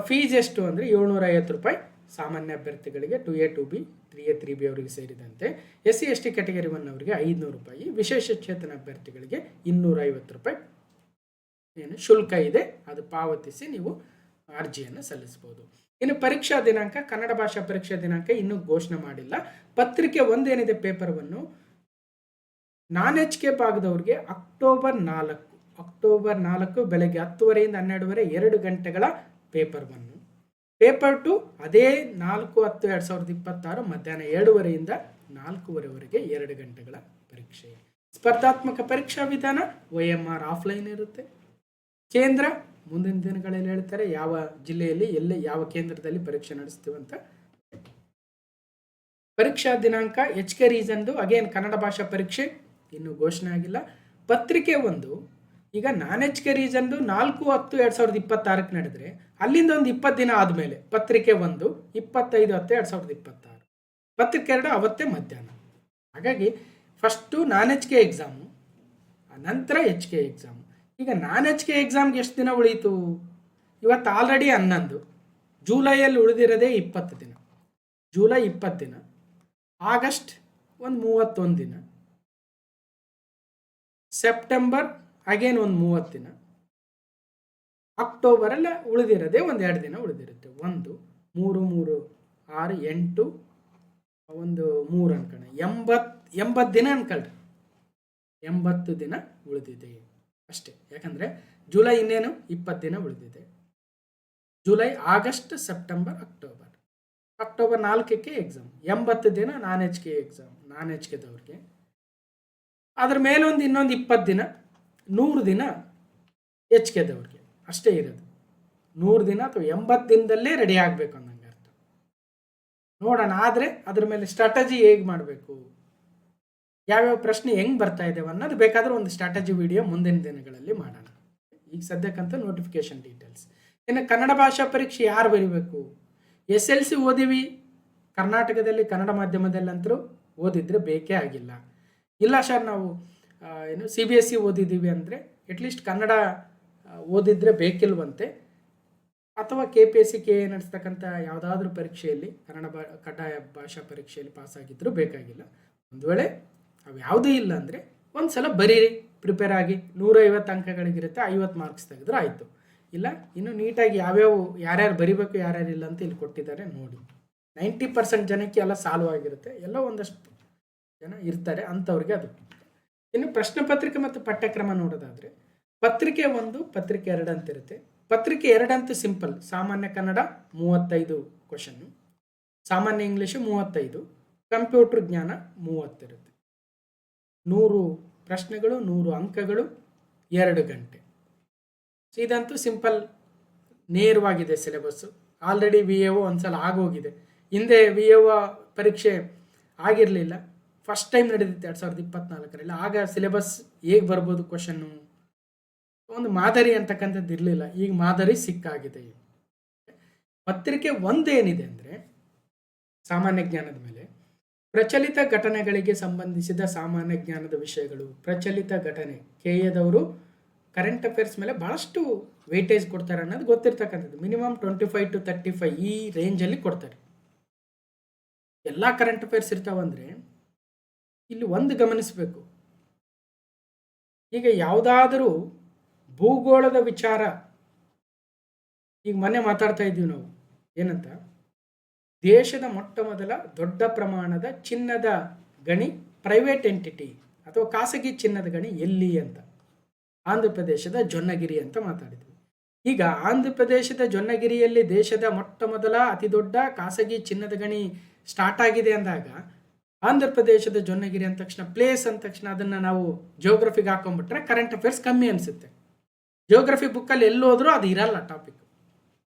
ಫೀಸ್ ಎಷ್ಟು ಅಂದರೆ 750 ರೂಪಾಯಿ ಸಾಮಾನ್ಯ ಅಭ್ಯರ್ಥಿಗಳಿಗೆ 2A 2B 3A 3B ಅವರಿಗೆ ಸೇರಿದಂತೆ. SC/ST ಕ್ಯಾಟಗರಿ 1 ಅವರಿಗೆ 500 ರೂಪಾಯಿ, ವಿಶೇಷ ಚೇತನ ಅಭ್ಯರ್ಥಿಗಳಿಗೆ 250 ರೂಪಾಯಿ ಏನು ಶುಲ್ಕ ಇದೆ, ಅದು ಪಾವತಿಸಿ ನೀವು ಅರ್ಜಿಯನ್ನು ಸಲ್ಲಿಸಬಹುದು. ಇನ್ನು ಪರೀಕ್ಷಾ ದಿನಾಂಕ, ಕನ್ನಡ ಭಾಷಾ ಪರೀಕ್ಷಾ ದಿನಾಂಕ ಇನ್ನೂ ಘೋಷಣೆ ಮಾಡಿಲ್ಲ. ಪತ್ರಿಕೆ 1 ಏನಿದೆ ಪೇಪರ್ವನ್ನು ನಾನ್ HK ಭಾಗದವ್ರಿಗೆ ಅಕ್ಟೋಬರ್ 4 ಬೆಳಗ್ಗೆ 10:30 ಇಂದ 12:30 2 ಗಂಟೆಗಳ ಪೇಪರ್ 1. ಪೇಪರ್ 2 ಅದೇ 4/10/2026 ಮಧ್ಯಾಹ್ನ 2:30 ಇಂದ 4:30 2 ಗಂಟೆಗಳ ಪರೀಕ್ಷೆ. ಸ್ಪರ್ಧಾತ್ಮಕ ಪರೀಕ್ಷಾ ವಿಧಾನ OMR ಆಫ್ಲೈನ್ ಇರುತ್ತೆ. ಕೇಂದ್ರ ಮುಂದಿನ ದಿನಗಳಲ್ಲಿ ಹೇಳ್ತಾರೆ ಯಾವ ಜಿಲ್ಲೆಯಲ್ಲಿ ಎಲ್ಲಿ ಯಾವ ಕೇಂದ್ರದಲ್ಲಿ ಪರೀಕ್ಷೆ ನಡೆಸ್ತೀವಂತ. ಪರೀಕ್ಷಾ ದಿನಾಂಕ HK ರೀಸನ್ದು ಅಗೇನ್ ಕನ್ನಡ ಭಾಷಾ ಪರೀಕ್ಷೆ ಇನ್ನೂ ಘೋಷಣೆ ಆಗಿಲ್ಲ. ಪತ್ರಿಕೆ 1 ಈಗ ನಾನ್ HK ರೀಸನ್ದು 4/10/2026 ನಡೆದ್ರೆ ಅಲ್ಲಿಂದ ಒಂದು 20 ದಿನ ಆದಮೇಲೆ ಪತ್ರಿಕೆ 1 25/10/2026, ಪತ್ರಿಕೆ 2 ಅವತ್ತೇ ಮಧ್ಯಾಹ್ನ. ಹಾಗಾಗಿ ಫಸ್ಟು ನಾನ್ HK ಎಕ್ಸಾಮು, ನಂತರ HK ಎಕ್ಸಾಮು. ಈಗ ನಾನ್ HK ಎಕ್ಸಾಮ್ಗೆ ಎಷ್ಟು ದಿನ ಉಳೀತು? ಇವತ್ತು ಆಲ್ರೆಡಿ 11, ಜುಲೈಯಲ್ಲಿ ಉಳಿದಿರೋದೇ 20 ದಿನ. ಜುಲೈ 20 ದಿನ, ಆಗಸ್ಟ್ ಒಂದು 31 ದಿನ, ಸೆಪ್ಟೆಂಬರ್ ಅಗೇನ್ ಒಂದು 30 ದಿನ, ಅಕ್ಟೋಬರೆಲ್ಲ ಉಳಿದಿರೋದೇ ಒಂದು 2 ದಿನ ಉಳಿದಿರುತ್ತೆ. 1 3 3 6 8 ಒಂದು 3 ಅನ್ಕೊಳ್ಳಿ, 80 ದಿನ ಅನ್ಕೊಳ್ರಿ. 80 ದಿನ ಉಳಿದಿದೆ ಅಷ್ಟೇ. ಯಾಕಂದರೆ ಜುಲೈ ಇನ್ನೇನು 20 ದಿನ ಉಳಿದಿದೆ. ಜುಲೈ, ಆಗಸ್ಟ್, ಸೆಪ್ಟೆಂಬರ್, ಅಕ್ಟೋಬರ್ 4ಕ್ಕೆ ಎಕ್ಸಾಮ್. 80 ದಿನ ನಾನ್ HK ಎಕ್ಸಾಮ್, ನಾನ್ HKದವ್ರಿಗೆ. ಅದ್ರ ಮೇಲೊಂದು ಇನ್ನೊಂದು 20 ದಿನ, 100 ದಿನ HKದವ್ರಿಗೆ ಅಷ್ಟೇ ಇರೋದು. 100 ದಿನ ಅಥವಾ 80 ದಿನದಲ್ಲೇ ರೆಡಿ ಆಗಬೇಕು ಅನ್ನಂಗೆ ಅರ್ಥ. ನೋಡೋಣ. ಆದರೆ ಅದ್ರ ಮೇಲೆ ಸ್ಟ್ರಾಟಜಿ ಹೇಗೆ ಮಾಡಬೇಕು, ಯಾವ್ಯಾವ ಪ್ರಶ್ನೆ ಹೆಂಗೆ ಬರ್ತಾ ಇದ್ದೇವೆ ಅನ್ನೋದು ಬೇಕಾದ್ರೆ ಒಂದು ಸ್ಟ್ರಾಟಜಿ ವಿಡಿಯೋ ಮುಂದಿನ ದಿನಗಳಲ್ಲಿ ಮಾಡೋಣ. ಈಗ ಸದ್ಯಕ್ಕಂತ ನೋಟಿಫಿಕೇಶನ್ ಡೀಟೇಲ್ಸ್. ಇನ್ನು ಕನ್ನಡ ಭಾಷಾ ಪರೀಕ್ಷೆ ಯಾರು ಬರೀಬೇಕು? SLC ಓದಿವಿ ಕರ್ನಾಟಕದಲ್ಲಿ ಕನ್ನಡ ಮಾಧ್ಯಮದಲ್ಲಂತರೂ ಓದಿದ್ರೆ ಬೇಕೇ ಆಗಿಲ್ಲ. ಇಲ್ಲ ಸರ್ ನಾವು CBSE ಓದಿದ್ದೀವಿ ಅಂದರೆ ಅಟ್ಲೀಸ್ಟ್ ಕನ್ನಡ ಓದಿದ್ರೆ ಬೇಕಿಲ್ವಂತೆ. ಅಥವಾ KPSC KA ನಡೆಸ್ತಕ್ಕಂಥ ಯಾವುದಾದ್ರೂ ಪರೀಕ್ಷೆಯಲ್ಲಿ ಕಡ್ಡಾಯ ಭಾಷಾ ಪರೀಕ್ಷೆಯಲ್ಲಿ ಪಾಸಾಗಿದ್ದರೂ ಬೇಕಾಗಿಲ್ಲ. ಒಂದು ವೇಳೆ ಅವು ಯಾವುದೂ ಇಲ್ಲ ಅಂದರೆ ಒಂದು ಸಲ ಬರೀರಿ, ಪ್ರಿಪೇರ್ ಆಗಿ. 150 ಅಂಕಗಳಿಗಿರುತ್ತೆ, 50 ಮಾರ್ಕ್ಸ್ ತೆಗೆದ್ರೆ ಆಯಿತು. ಇಲ್ಲ ಇನ್ನು ನೀಟಾಗಿ ಯಾರ್ಯಾರು ಬರಿಬೇಕು ಯಾರ್ಯಾರು ಇಲ್ಲ ಅಂತ ಇಲ್ಲಿ ಕೊಟ್ಟಿದ್ದಾರೆ ನೋಡಿ. 90% ಜನಕ್ಕೆ ಎಲ್ಲ ಸಾಲ್ವ್ ಆಗಿರುತ್ತೆ, ಎಲ್ಲ ಒಂದಷ್ಟು ಜನ ಇರ್ತಾರೆ ಅಂಥವ್ರಿಗೆ ಅದು. ಇನ್ನು ಪ್ರಶ್ನೆ ಪತ್ರಿಕೆ ಮತ್ತು ಪಠ್ಯಕ್ರಮ ನೋಡೋದಾದರೆ ಪತ್ರಿಕೆ 1 ಪತ್ರಿಕೆ 2 ಅಂತ ಇರುತ್ತೆ. ಪತ್ರಿಕೆ 2 ಅಂತೂ ಸಿಂಪಲ್. ಸಾಮಾನ್ಯ ಕನ್ನಡ 35 ಕ್ವಶನ್ನು, ಸಾಮಾನ್ಯ ಇಂಗ್ಲೀಷು 35, ಕಂಪ್ಯೂಟರ್ ಜ್ಞಾನ 30 ಇರುತ್ತೆ. 100 ಪ್ರಶ್ನೆಗಳು, 100 ಅಂಕಗಳು, 2 ಗಂಟೆ. ಇದಂತೂ ಸಿಂಪಲ್, ನೇರವಾಗಿದೆ ಸಿಲೆಬಸ್ಸು. ಆಲ್ರೆಡಿ VAO ಒಂದ್ಸಲ ಆಗೋಗಿದೆ. ಹಿಂದೆ VAO ಪರೀಕ್ಷೆ ಆಗಿರಲಿಲ್ಲ, ಫಸ್ಟ್ ಟೈಮ್ ನಡೆದಿತ್ತು 2024ರಲ್ಲಿ. ಆಗ ಸಿಲೆಬಸ್ ಹೇಗೆ ಬರ್ಬೋದು ಕ್ವಶನ್ನು, ಒಂದು ಮಾದರಿ ಅಂತಕ್ಕಂಥದ್ದು ಇರಲಿಲ್ಲ. ಈಗ ಮಾದರಿ ಸಿಕ್ಕಾಗಿದೆ. ಪತ್ರಿಕೆ 1 ಏನಿದೆ ಅಂದರೆ ಸಾಮಾನ್ಯ ಜ್ಞಾನದ ಮೇಲೆ ಪ್ರಚಲಿತ ಘಟನೆಗಳಿಗೆ ಸಂಬಂಧಿಸಿದ ಸಾಮಾನ್ಯ ಜ್ಞಾನದ ವಿಷಯಗಳು. ಪ್ರಚಲಿತ ಘಟನೆ KAದವರು ಕರೆಂಟ್ ಅಫೇರ್ಸ್ ಮೇಲೆ ಭಾಳಷ್ಟು ವೇಟೇಜ್ ಕೊಡ್ತಾರೆ ಅನ್ನೋದು ಗೊತ್ತಿರ್ತಕ್ಕಂಥದ್ದು. ಮಿನಿಮಮ್ 25 to 35 ಈ ರೇಂಜಲ್ಲಿ ಕೊಡ್ತಾರೆ. ಎಲ್ಲ ಕರೆಂಟ್ ಅಫೇರ್ಸ್ ಇರ್ತಾವಂದರೆ ಇಲ್ಲಿ ಒಂದು ಗಮನಿಸಬೇಕು. ಈಗ ಯಾವುದಾದರೂ ಭೂಗೋಳದ ವಿಚಾರ, ಈಗ ಮೊನ್ನೆ ಮಾತಾಡ್ತಾ ಇದ್ದೀವಿ ನಾವು ಏನಂತ, ದೇಶದ ಮೊಟ್ಟ ಮೊದಲ ದೊಡ್ಡ ಪ್ರಮಾಣದ ಚಿನ್ನದ ಗಣಿ ಪ್ರೈವೇಟ್ ಎಂಟಿಟಿ ಅಥವಾ ಖಾಸಗಿ ಚಿನ್ನದ ಗಣಿ ಎಲ್ಲಿ ಅಂತ, ಆಂಧ್ರ ಪ್ರದೇಶದ ಜೊನ್ನಗಿರಿ ಅಂತ ಮಾತಾಡಿದ್ವಿ. ಈಗ ಆಂಧ್ರ ಪ್ರದೇಶದ ಜೊನ್ನಗಿರಿಯಲ್ಲಿ ದೇಶದ ಮೊಟ್ಟ ಮೊದಲ ಅತಿ ದೊಡ್ಡ ಖಾಸಗಿ ಚಿನ್ನದ ಗಣಿ ಸ್ಟಾರ್ಟ್ ಆಗಿದೆ ಅಂದಾಗ ಆಂಧ್ರ ಪ್ರದೇಶದ ಜೊನ್ನಗಿರಿ ಅಂದ ತಕ್ಷಣ, ಪ್ಲೇಸ್ ಅಂದ ತಕ್ಷಣ ಅದನ್ನು ನಾವು ಜಿಯೋಗ್ರಫಿಗೆ ಹಾಕೊಂಡ್ಬಿಟ್ರೆ ಕರೆಂಟ್ ಅಫೇರ್ಸ್ ಕಮ್ಮಿ ಅನಿಸುತ್ತೆ. ಜಿಯೋಗ್ರಫಿ ಬುಕ್ಕಲ್ಲಿ ಎಲ್ಲೋದ್ರೂ ಅದು ಇರಲ್ಲ ಟಾಪಿಕ್.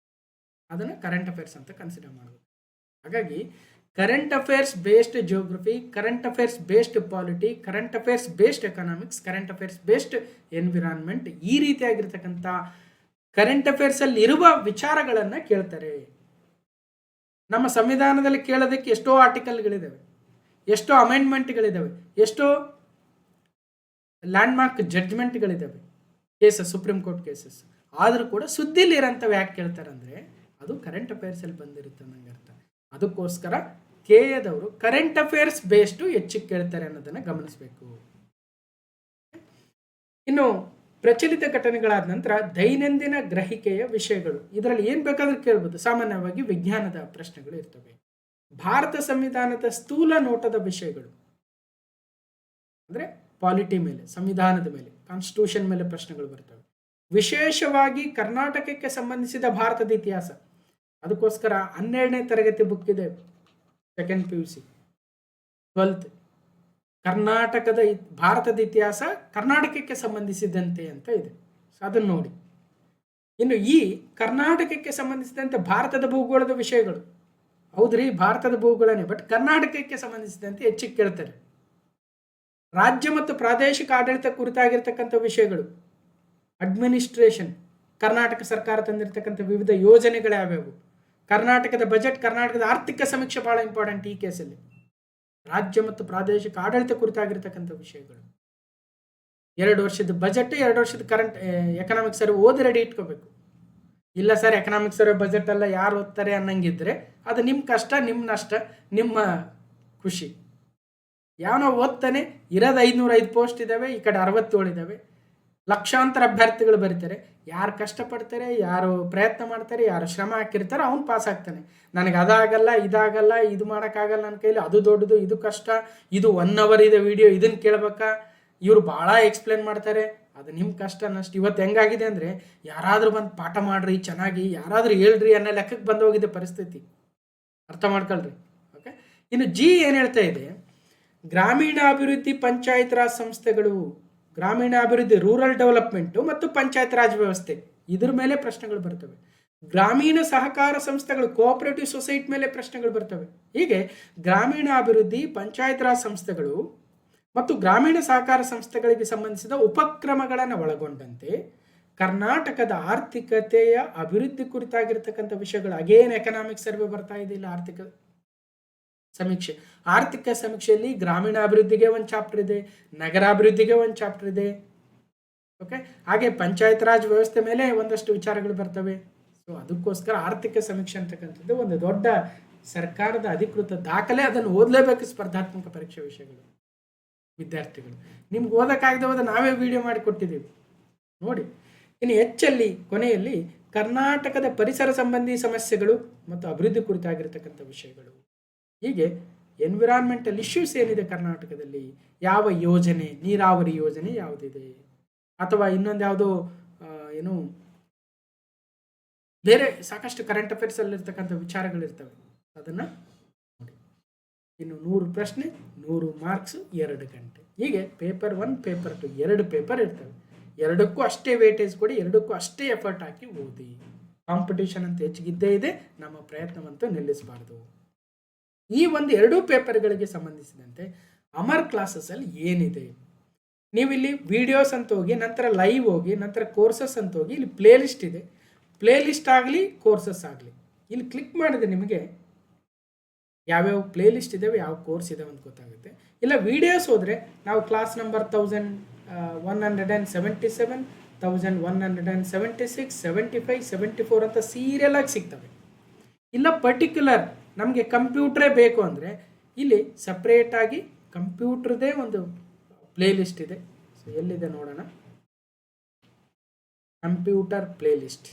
ಅದನ್ನು ಕರೆಂಟ್ ಅಫೇರ್ಸ್ ಅಂತ ಕನ್ಸಿಡರ್ ಮಾಡಬೇಕು. ಹಾಗಾಗಿ current affairs based geography, current affairs based polity, current affairs based economics, current affairs based environment, ಈ ರೀತಿಯಾಗಿರ್ತಕ್ಕಂಥ ಕರೆಂಟ್ ಅಫೇರ್ಸಲ್ಲಿ ಇರುವ ವಿಚಾರಗಳನ್ನು ಕೇಳ್ತಾರೆ. ನಮ್ಮ ಸಂವಿಧಾನದಲ್ಲಿ ಕೇಳೋದಕ್ಕೆ ಎಷ್ಟೋ ಆರ್ಟಿಕಲ್ಗಳಿದ್ದಾವೆ, ಎಷ್ಟೋ ಅಮೆಂಡ್ಮೆಂಟ್ಗಳಿದ್ದಾವೆ, ಎಷ್ಟೋ ಲ್ಯಾಂಡ್ಮಾರ್ಕ್ ಜಡ್ಜ್ಮೆಂಟ್ಗಳಿದ್ದಾವೆ, ಕೇಸಸ್, ಸುಪ್ರೀಂ ಕೋರ್ಟ್ ಕೇಸಸ್. ಆದರೂ ಕೂಡ ಸುದ್ದಿಲಿರೋಂಥವು ಯಾಕೆ ಕೇಳ್ತಾರೆ ಅಂದರೆ ಅದು ಕರೆಂಟ್ ಅಫೇರ್ಸಲ್ಲಿ ಬಂದಿರುತ್ತೆ ಅನ್ನಂಗೆ ಅರ್ಥ. ಅದಕ್ಕೋಸ್ಕರ ಕೆ ಎದವರು ಕರೆಂಟ್ ಅಫೇರ್ಸ್ ಬೇಸ್ಡು ಹೆಚ್ಚಿಗೆ ಕೇಳ್ತಾರೆ ಅನ್ನೋದನ್ನು ಗಮನಿಸಬೇಕು. ಇನ್ನು ಪ್ರಚಲಿತ ಘಟನೆಗಳಾದ ನಂತರ ದೈನಂದಿನ ಗ್ರಹಿಕೆಯ ವಿಷಯಗಳು, ಇದರಲ್ಲಿ ಏನು ಬೇಕಾದ್ರೂ ಕೇಳ್ಬೋದು. ಸಾಮಾನ್ಯವಾಗಿ ವಿಜ್ಞಾನದ ಪ್ರಶ್ನೆಗಳು ಇರ್ತವೆ. ಭಾರತ ಸಂವಿಧಾನದ ಸ್ಥೂಲ ನೋಟದ ವಿಷಯಗಳು ಅಂದರೆ ಪಾಲಿಟಿ ಮೇಲೆ, ಸಂವಿಧಾನದ ಮೇಲೆ, ಕಾನ್ಸ್ಟಿಟ್ಯೂಷನ್ ಮೇಲೆ ಪ್ರಶ್ನೆಗಳು ಬರ್ತವೆ. ವಿಶೇಷವಾಗಿ ಕರ್ನಾಟಕಕ್ಕೆ ಸಂಬಂಧಿಸಿದ ಭಾರತದ ಇತಿಹಾಸ, ಅದಕ್ಕೋಸ್ಕರ 12ನೇ ತರಗತಿ ಬುಕ್ ಇದೆ, ಸೆಕೆಂಡ್ PUC 12th, ಕರ್ನಾಟಕದ ಭಾರತದ ಇತಿಹಾಸ ಕರ್ನಾಟಕಕ್ಕೆ ಸಂಬಂಧಿಸಿದಂತೆ ಅಂತ ಇದೆ. ಅದನ್ನು ನೋಡಿ. ಇನ್ನು ಈ ಕರ್ನಾಟಕಕ್ಕೆ ಸಂಬಂಧಿಸಿದಂತೆ ಭಾರತದ ಭೂಗೋಳದ ವಿಷಯಗಳು, ಹೌದ್ರಿ ಭಾರತದ ಭೂಗೋಳನೇ, ಬಟ್ ಕರ್ನಾಟಕಕ್ಕೆ ಸಂಬಂಧಿಸಿದಂತೆ ಹೆಚ್ಚಿಗೆ ಕೇಳ್ತಾರೆ. ರಾಜ್ಯ ಮತ್ತು ಪ್ರಾದೇಶಿಕ ಆಡಳಿತ ಕುರಿತಾಗಿರ್ತಕ್ಕಂಥ ವಿಷಯಗಳು, ಅಡ್ಮಿನಿಸ್ಟ್ರೇಷನ್, ಕರ್ನಾಟಕ ಸರ್ಕಾರ ತಂದಿರತಕ್ಕಂಥ ವಿವಿಧ ಯೋಜನೆಗಳು ಯಾವ್ಯಾವು, ಕರ್ನಾಟಕದ ಬಜೆಟ್, ಕರ್ನಾಟಕದ ಆರ್ಥಿಕ ಸಮೀಕ್ಷೆ ಭಾಳ ಇಂಪಾರ್ಟೆಂಟ್ ಈ ಕೇಸಲ್ಲಿ. ರಾಜ್ಯ ಮತ್ತು ಪ್ರಾದೇಶಿಕ ಆಡಳಿತ ಕುರಿತಾಗಿರ್ತಕ್ಕಂಥ ವಿಷಯಗಳು, 2 ವರ್ಷದ ಬಜೆಟ್, 2 ವರ್ಷದ ಕರೆಂಟ್ ಎಕನಾಮಿಕ್ಸ್ ಸರ್ವೆ ಓದಿ ರೆಡಿ ಇಟ್ಕೋಬೇಕು. ಇಲ್ಲ ಸರ್ ಎಕನಾಮಿಕ್ಸ್ ಸರ್ವೆ ಬಜೆಟ್ ಎಲ್ಲ ಯಾರು ಓದ್ತಾರೆ ಅನ್ನಂಗಿದ್ರೆ ಅದು ನಿಮ್ಮ ಕಷ್ಟ, ನಿಮ್ಮ ನಷ್ಟ, ನಿಮ್ಮ ಖುಷಿ. ಯಾವನೋ ಓದ್ತಾನೆ, ಇರೋದು 505 ಪೋಸ್ಟ್ ಇದ್ದಾವೆ, ಈ ಕಡೆ 67 ಇದ್ದಾವೆ, ಲಕ್ಷಾಂತರ ಅಭ್ಯರ್ಥಿಗಳು ಬರೀತಾರೆ. ಯಾರು ಕಷ್ಟಪಡ್ತಾರೆ, ಯಾರು ಪ್ರಯತ್ನ ಮಾಡ್ತಾರೆ, ಯಾರು ಶ್ರಮ ಹಾಕಿರ್ತಾರೆ ಅವ್ನು ಪಾಸ್ ಆಗ್ತಾನೆ. ನನಗೆ ಅದಾಗಲ್ಲ, ಇದಾಗಲ್ಲ, ಇದು ಮಾಡೋಕ್ಕಾಗಲ್ಲ ನನ್ನ ಕೈಲಿ, ಅದು ದೊಡ್ಡದು, ಇದು ಕಷ್ಟ, ಇದು 1 hour ಇದೆ ವಿಡಿಯೋ, ಇದನ್ನು ಕೇಳ್ಬೇಕಾ, ಇವರು ಭಾಳ ಎಕ್ಸ್ಪ್ಲೇನ್ ಮಾಡ್ತಾರೆ, ಅದು ನಿಮ್ಮ ಕಷ್ಟ ನಷ್ಟ. ಇವತ್ತು ಹೆಂಗಾಗಿದೆ ಅಂದರೆ ಯಾರಾದರೂ ಬಂದು ಪಾಠ ಮಾಡ್ರಿ ಚೆನ್ನಾಗಿ, ಯಾರಾದರೂ ಹೇಳ್ರಿ ಅನ್ನೋ ಲೆಕ್ಕಕ್ಕೆ ಬಂದು ಹೋಗಿದೆ ಪರಿಸ್ಥಿತಿ. ಅರ್ಥ ಮಾಡ್ಕೊಳ್ರಿ. ಓಕೆ. ಇನ್ನು ಜಿ ಏನು ಹೇಳ್ತಾ ಇದೆ, ಗ್ರಾಮೀಣಾಭಿವೃದ್ಧಿ ಪಂಚಾಯತ್ ರಾಜ್ ಸಂಸ್ಥೆಗಳು, ಗ್ರಾಮೀಣಾಭಿವೃದ್ಧಿ ರೂರಲ್ ಡೆವಲಪ್ಮೆಂಟು ಮತ್ತು ಪಂಚಾಯತ್ ರಾಜ್ ವ್ಯವಸ್ಥೆ, ಇದ್ರ ಮೇಲೆ ಪ್ರಶ್ನೆಗಳು ಬರ್ತವೆ. ಗ್ರಾಮೀಣ ಸಹಕಾರ ಸಂಸ್ಥೆಗಳು, ಕೋಆಪರೇಟಿವ್ ಸೊಸೈಟಿ ಮೇಲೆ ಪ್ರಶ್ನೆಗಳು ಬರ್ತವೆ. ಹೀಗೆ ಗ್ರಾಮೀಣಾಭಿವೃದ್ಧಿ, ಪಂಚಾಯತ್ ರಾಜ್ ಸಂಸ್ಥೆಗಳು ಮತ್ತು ಗ್ರಾಮೀಣ ಸಹಕಾರ ಸಂಸ್ಥೆಗಳಿಗೆ ಸಂಬಂಧಿಸಿದ ಉಪಕ್ರಮಗಳನ್ನು ಒಳಗೊಂಡಂತೆ ಕರ್ನಾಟಕದ ಆರ್ಥಿಕತೆಯ ಅಭಿವೃದ್ಧಿ ಕುರಿತಾಗಿರ್ತಕ್ಕಂಥ ವಿಷಯಗಳು. ಅಗೇನ್ ಎಕನಾಮಿಕ್ ಸರ್ವೆ ಬರ್ತಾ ಇದೆ ಇಲ್ಲ, ಆರ್ಥಿಕ ಸಮೀಕ್ಷೆ. ಆರ್ಥಿಕ ಸಮೀಕ್ಷೆಯಲ್ಲಿ ಗ್ರಾಮೀಣಾಭಿವೃದ್ಧಿಗೆ ಒಂದು ಚಾಪ್ಟರ್ ಇದೆ, ನಗರಾಭಿವೃದ್ಧಿಗೆ ಒಂದು ಚಾಪ್ಟರ್ ಇದೆ. ಓಕೆ. ಹಾಗೆ ಪಂಚಾಯತ್ ರಾಜ್ ವ್ಯವಸ್ಥೆ ಮೇಲೆ ಒಂದಷ್ಟು ವಿಚಾರಗಳು ಬರ್ತವೆ. ಸೊ ಅದಕ್ಕೋಸ್ಕರ ಆರ್ಥಿಕ ಸಮೀಕ್ಷೆ ಅಂತಕ್ಕಂಥದ್ದು ಒಂದು ದೊಡ್ಡ ಸರ್ಕಾರದ ಅಧಿಕೃತ ದಾಖಲೆ, ಅದನ್ನು ಓದಲೇಬೇಕು ಸ್ಪರ್ಧಾತ್ಮಕ ಪರೀಕ್ಷೆ ವಿಷಯಗಳು. ವಿದ್ಯಾರ್ಥಿಗಳು ನಿಮ್ಗೆ ಓದೋಕ್ಕಾಗದೆ ಹೋದ ನಾವೇ ವಿಡಿಯೋ ಮಾಡಿ ಕೊಟ್ಟಿದ್ದೀವಿ ನೋಡಿ. ಇನ್ನು ಹೆಚ್ಚಲ್ಲಿ ಕೊನೆಯಲ್ಲಿ ಕರ್ನಾಟಕದ ಪರಿಸರ ಸಂಬಂಧಿ ಸಮಸ್ಯೆಗಳು ಮತ್ತು ಅಭಿವೃದ್ಧಿ ಕುರಿತಾಗಿರ್ತಕ್ಕಂಥ ವಿಷಯಗಳು. ಹೀಗೆ ಎನ್ವಿರಾನ್ಮೆಂಟಲ್ ಇಶ್ಯೂಸ್ ಏನಿದೆ ಕರ್ನಾಟಕದಲ್ಲಿ, ಯಾವ ಯೋಜನೆ, ನೀರಾವರಿ ಯೋಜನೆ ಯಾವುದಿದೆ, ಅಥವಾ ಇನ್ನೊಂದು ಯಾವುದೋ ಏನು ಬೇರೆ ಸಾಕಷ್ಟು ಕರೆಂಟ್ ಅಫೇರ್ಸಲ್ಲಿರ್ತಕ್ಕಂಥ ವಿಚಾರಗಳಿರ್ತವೆ, ಅದನ್ನು ನೋಡಿ. ಇನ್ನು 100 ಪ್ರಶ್ನೆ, 100 ಮಾರ್ಕ್ಸು, 2 ಗಂಟೆ. ಹೀಗೆ ಪೇಪರ್ 1, ಪೇಪರ್ 2 2 ಪೇಪರ್ ಇರ್ತವೆ. ಎರಡಕ್ಕೂ ಅಷ್ಟೇ ವೇಟೇಜ್ ಕೊಡಿ, ಎರಡಕ್ಕೂ ಅಷ್ಟೇ ಎಫರ್ಟ್ ಹಾಕಿ ಓದಿ. ಕಾಂಪಿಟೇಷನ್ ಅಂತ ಹೆಚ್ಚಿಗಿದ್ದೇ ಇದೆ, ನಮ್ಮ ಪ್ರಯತ್ನವಂತೂ ನಿಲ್ಲಿಸಬಾರ್ದು. ಈ ಒಂದು 2 ಪೇಪರ್ಗಳಿಗೆ ಸಂಬಂಧಿಸಿದಂತೆ ಅಮರ್ ಕ್ಲಾಸಸ್ಸಲ್ಲಿ ಏನಿದೆ, ನೀವಿಲ್ಲಿ ವಿಡಿಯೋಸ್ ಅಂತ ಹೋಗಿ, ನಂತರ ಲೈವ್ ಹೋಗಿ, ನಂತರ ಕೋರ್ಸಸ್ ಅಂತ ಹೋಗಿ, ಇಲ್ಲಿ ಪ್ಲೇ ಲಿಸ್ಟ್ ಇದೆ. ಪ್ಲೇ ಲಿಸ್ಟ್ ಆಗಲಿ ಕೋರ್ಸಸ್ ಆಗಲಿ, ಇಲ್ಲಿ ಕ್ಲಿಕ್ ಮಾಡಿದ್ರೆ ನಿಮಗೆ ಯಾವ್ಯಾವ ಪ್ಲೇ ಲಿಸ್ಟ್ ಇದ್ದಾವೆ, ಯಾವ ಕೋರ್ಸ್ ಇದಾವೆ ಅಂತ ಗೊತ್ತಾಗುತ್ತೆ. ಇಲ್ಲ ವಿಡಿಯೋಸ್ ಹೋದರೆ ನಾವು ಕ್ಲಾಸ್ ನಂಬರ್ 1177, 1176, 75, 74 ಅಂತ ಸೀರಿಯಲ್ ಆಗಿ ಸಿಗ್ತವೆ. ಇಲ್ಲ ಪರ್ಟಿಕ್ಯುಲರ್ ನಮಗೆ ಕಂಪ್ಯೂಟ್ರೇ ಬೇಕು ಅಂದರೆ ಇಲ್ಲಿ ಸಪ್ರೇಟಾಗಿ ಕಂಪ್ಯೂಟ್ರದೇ ಒಂದು ಪ್ಲೇ ಲಿಸ್ಟ್ ಇದೆ. ಸೊ ಎಲ್ಲಿದೆ ನೋಡೋಣ, ಕಂಪ್ಯೂಟರ್ ಪ್ಲೇ ಲಿಸ್ಟ್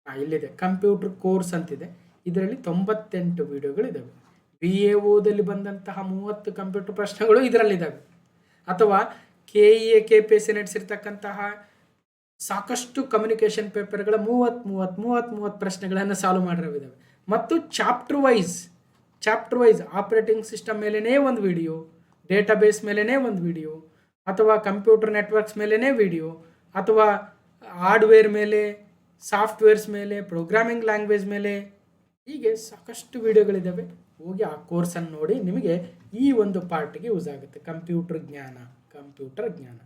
ಇಲ್ಲಿದೆ. ಕಂಪ್ಯೂಟರ್ ಕೋರ್ಸ್ ಅಂತಿದೆ, ಇದರಲ್ಲಿ 98 ವಿಡಿಯೋಗಳಿದ್ದಾವೆ. BAOದಲ್ಲಿ ಬಂದಂತಹ 30 ಕಂಪ್ಯೂಟರ್ ಪ್ರಶ್ನೆಗಳು ಇದರಲ್ಲಿದ್ದಾವೆ. ಅಥವಾ KEA KPSC ನಡೆಸಿರ್ತಕ್ಕಂತಹ ಸಾಕಷ್ಟು ಕಮ್ಯುನಿಕೇಷನ್ ಪೇಪರ್ಗಳ 30 ಪ್ರಶ್ನೆಗಳನ್ನು ಸಾಲ್ವ್ ಮಾಡಿರೋವಿದ್ದಾವೆ. ಮತ್ತು ಚಾಪ್ಟರ್ ವೈಸ್ ಆಪರೇಟಿಂಗ್ ಸಿಸ್ಟಮ್ ಮೇಲೇ ಒಂದು ವಿಡಿಯೋ, ಡೇಟಾಬೇಸ್ ಮೇಲೇ ಒಂದು ವಿಡಿಯೋ, ಅಥವಾ ಕಂಪ್ಯೂಟರ್ ನೆಟ್ವರ್ಕ್ಸ್ ಮೇಲೇ ವಿಡಿಯೋ, ಅಥವಾ ಹಾರ್ಡ್ವೇರ್ ಮೇಲೆ, ಸಾಫ್ಟ್ವೇರ್ಸ್ ಮೇಲೆ, ಪ್ರೋಗ್ರಾಮಿಂಗ್ ಲ್ಯಾಂಗ್ವೇಜ್ ಮೇಲೆ ಹೀಗೆ ಸಾಕಷ್ಟು ವಿಡಿಯೋಗಳಿದ್ದಾವೆ. ಹೋಗಿ ಆ ಕೋರ್ಸನ್ನು ನೋಡಿ, ನಿಮಗೆ ಈ ಒಂದು ಪಾರ್ಟಿಗೆ ಯೂಸ್ ಆಗುತ್ತೆ. ಕಂಪ್ಯೂಟರ್ ಜ್ಞಾನ.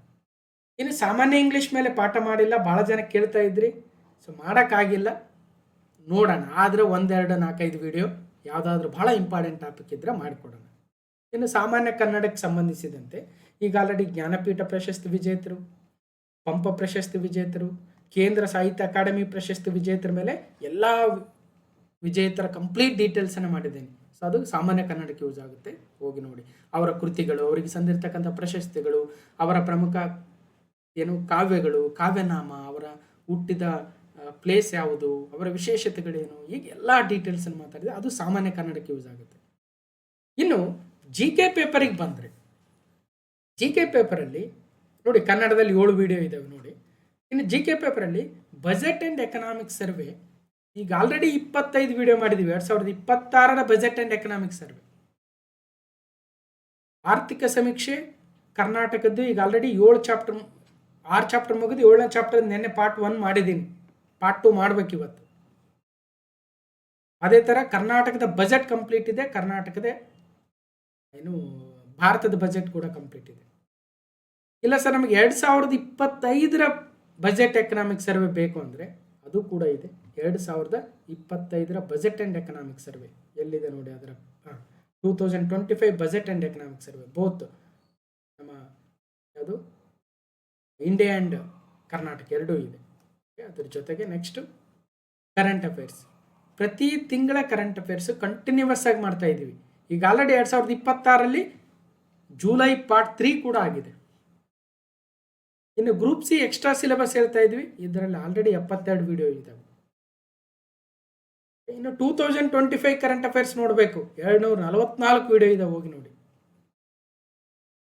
ಇನ್ನು ಸಾಮಾನ್ಯ ಇಂಗ್ಲೀಷ್ ಮೇಲೆ ಪಾಠ ಮಾಡಿಲ್ಲ, ಭಾಳ ಜನ ಕೇಳ್ತಾ ಇದ್ರಿ. ಸೊ ಮಾಡೋಕ್ಕಾಗಿಲ್ಲ, ನೋಡೋಣ. ಆದರೆ 1, 2, 4, 5 ವಿಡಿಯೋ ಯಾವುದಾದ್ರೂ ಭಾಳ ಇಂಪಾರ್ಟೆಂಟ್ ಟಾಪಿಕ್ ಇದ್ದರೆ ಮಾಡಿಕೊಡೋಣ. ಇನ್ನು ಸಾಮಾನ್ಯ ಕನ್ನಡಕ್ಕೆ ಸಂಬಂಧಿಸಿದಂತೆ ಈಗ ಆಲ್ರೆಡಿ ಜ್ಞಾನಪೀಠ ಪ್ರಶಸ್ತಿ ವಿಜೇತರು, ಪಂಪ ಪ್ರಶಸ್ತಿ ವಿಜೇತರು, ಕೇಂದ್ರ ಸಾಹಿತ್ಯ ಅಕಾಡೆಮಿ ಪ್ರಶಸ್ತಿ ವಿಜೇತರ ಮೇಲೆ ಎಲ್ಲ ವಿಜೇತರ ಕಂಪ್ಲೀಟ್ ಡೀಟೇಲ್ಸನ್ನು ಮಾಡಿದ್ದೇನೆ. ಸೊ ಅದು ಸಾಮಾನ್ಯ ಕನ್ನಡಕ್ಕೆ ಯೂಸ್ ಆಗುತ್ತೆ. ಹೋಗಿ ನೋಡಿ ಅವರ ಕೃತಿಗಳು, ಅವರಿಗೆ ಸಂದಿರ್ತಕ್ಕಂಥ ಪ್ರಶಸ್ತಿಗಳು, ಅವರ ಪ್ರಮುಖ ಕಾವ್ಯಗಳು, ಕಾವ್ಯನಾಮ, ಅವರ ಹುಟ್ಟಿದ ಪ್ಲೇಸ್ ಯಾವುದು, ಅವರ ವಿಶೇಷತೆಗಳೇನು, ಹೀಗೆ ಎಲ್ಲ ಡೀಟೇಲ್ಸನ್ನು ಮಾತಾಡಿದೆ. ಅದು ಸಾಮಾನ್ಯ ಕನ್ನಡಕ್ಕೆ ಯೂಸ್ ಆಗುತ್ತೆ. ಇನ್ನು ಜಿ ಕೆ ಪೇಪರಿಗೆ ಬಂದರೆ, ಜಿ ಕೆ ಪೇಪರಲ್ಲಿ ನೋಡಿ ಕನ್ನಡದಲ್ಲಿ 7 ವಿಡಿಯೋ ಇದ್ದಾವೆ ನೋಡಿ. ಇನ್ನು ಜಿ ಕೆ ಪೇಪರಲ್ಲಿ ಬಜೆಟ್ ಆ್ಯಂಡ್ ಎಕನಾಮಿಕ್ ಸರ್ವೆ ಈಗ ಆಲ್ರೆಡಿ 25 ವಿಡಿಯೋ ಮಾಡಿದ್ದೀವಿ. 2026ರ ಬಜೆಟ್ ಆ್ಯಂಡ್ ಎಕನಾಮಿಕ್ ಸರ್ವೆ, ಆರ್ಥಿಕ ಸಮೀಕ್ಷೆ ಕರ್ನಾಟಕದ್ದು ಈಗ ಆಲ್ರೆಡಿ 6 ಚಾಪ್ಟರ್ ಮುಗಿದು 7ನೇ ಚಾಪ್ಟರ್ ನಿನ್ನೆ ಪಾರ್ಟ್ 1 ಮಾಡಿದ್ದೀನಿ. ಪಾರ್ಟ್ 2 ಮಾಡ್ಬೇಕು ಇವತ್ತು. ಅದೇ ಥರ ಕರ್ನಾಟಕದ ಬಜೆಟ್ ಕಂಪ್ಲೀಟ್ ಇದೆ, ಕರ್ನಾಟಕದ ಭಾರತದ ಬಜೆಟ್ ಕೂಡ ಕಂಪ್ಲೀಟ್ ಇದೆ. ಇಲ್ಲ ಸರ್ ನಮಗೆ 2025ರ ಬಜೆಟ್ ಎಕನಾಮಿಕ್ ಸರ್ವೆ ಬೇಕು ಅಂದರೆ ಅದು ಕೂಡ ಇದೆ. 2025ರ ಬಜೆಟ್ ಆ್ಯಂಡ್ ಎಕನಾಮಿಕ್ ಸರ್ವೆ ಎಲ್ಲಿದೆ ನೋಡಿ, ಅದರ 2025 budget and economic survey both ನಮ್ಮ ಯಾವುದು ಇಂಡಿಯಾ ಆ್ಯಂಡ್ ಕರ್ನಾಟಕ ಎರಡೂ ಇದೆ. ಅದ್ರ ಜೊತೆಗೆ ನೆಕ್ಸ್ಟು ಕರೆಂಟ್ ಅಫೇರ್ಸ್, ಪ್ರತಿ ತಿಂಗಳ ಕರೆಂಟ್ ಅಫೇರ್ಸ್ ಕಂಟಿನ್ಯೂಸ್ ಆಗಿ ಮಾಡ್ತಾ ಇದ್ದೀವಿ. ಈಗ ಆಲ್ರೆಡಿ 2026ರಲ್ಲಿ ಜುಲೈ ಪಾರ್ಟ್ 3 ಕೂಡ ಆಗಿದೆ. ಇನ್ನು ಗ್ರೂಪ್ ಸಿ ಎಕ್ಸ್ಟ್ರಾ ಸಿಲೆಬಸ್ ಹೇಳ್ತಾ ಇದ್ವಿ, ಇದರಲ್ಲಿ ಆಲ್ರೆಡಿ 72 ವಿಡಿಯೋ ಇದ್ದಾವೆ. ಇನ್ನು 2025 ಕರೆಂಟ್ ಅಫೇರ್ಸ್ ನೋಡಬೇಕು, 244 ವಿಡಿಯೋ ಇದೆ, ಹೋಗಿ ನೋಡಿ.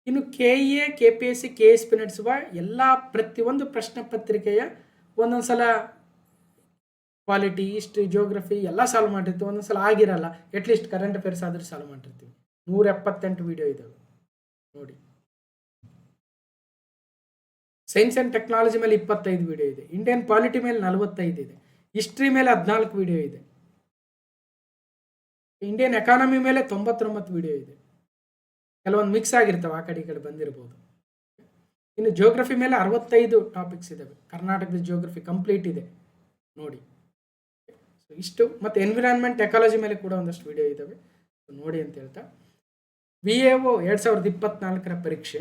ಇನ್ನು KEA, KPSC, KSP ನಡೆಸುವ ಎಲ್ಲ ಪ್ರತಿಯೊಂದು ಪ್ರಶ್ನೆ ಪತ್ರಿಕೆಯ ಒಂದೊಂದ್ಸಲ ಕ್ವಾಲಿಟಿ, ಹಿಸ್ಟ್ರಿ, ಜಿಯೋಗ್ರಫಿ ಎಲ್ಲ ಸಾಲ್ವ್ ಮಾಡಿರ್ತೀವಿ, ಒಂದೊಂದ್ಸಲ ಆಗಿರಲ್ಲ. ಅಟ್ಲೀಸ್ಟ್ ಕರೆಂಟ್ ಅಫೇರ್ಸ್ ಆದರೂ ಸಾಲ್ವ್ ಮಾಡಿರ್ತೀವಿ. 178 ವಿಡಿಯೋ ಇದ್ದಾವೆ ನೋಡಿ. ಸೈನ್ಸ್ ಆ್ಯಂಡ್ ಟೆಕ್ನಾಲಜಿ ಮೇಲೆ 25 ವಿಡಿಯೋ ಇದೆ, ಇಂಡಿಯನ್ ಪಾಲಿಟಿ ಮೇಲೆ 45 ಇದೆ, ಹಿಸ್ಟ್ರಿ ಮೇಲೆ 14 ವಿಡಿಯೋ ಇದೆ, ಇಂಡಿಯನ್ ಎಕಾನಮಿ ಮೇಲೆ 99 ವಿಡಿಯೋ ಇದೆ. ಕೆಲವೊಂದು ಮಿಕ್ಸ್ ಆಗಿರ್ತವೆ, ಆ ಕಡೆ ಈ ಕಡೆ ಬಂದಿರ್ಬೋದು. ಇನ್ನು ಜಿಯೋಗ್ರಫಿ ಮೇಲೆ 65 ಟಾಪಿಕ್ಸ್ ಇದ್ದಾವೆ, ಕರ್ನಾಟಕದ ಜಿಯೋಗ್ರಫಿ ಕಂಪ್ಲೀಟ್ ಇದೆ ನೋಡಿ. ಸೊ ಇಷ್ಟು, ಮತ್ತು ಎನ್ವಿರಾನ್ಮೆಂಟ್ ಎಕಾಲಜಿ ಮೇಲೆ ಕೂಡ ಒಂದಷ್ಟು ವಿಡಿಯೋ ಇದ್ದಾವೆ, ನೋಡಿ ಅಂತ ಹೇಳ್ತಾ. VAO 2024ರ ಪರೀಕ್ಷೆ,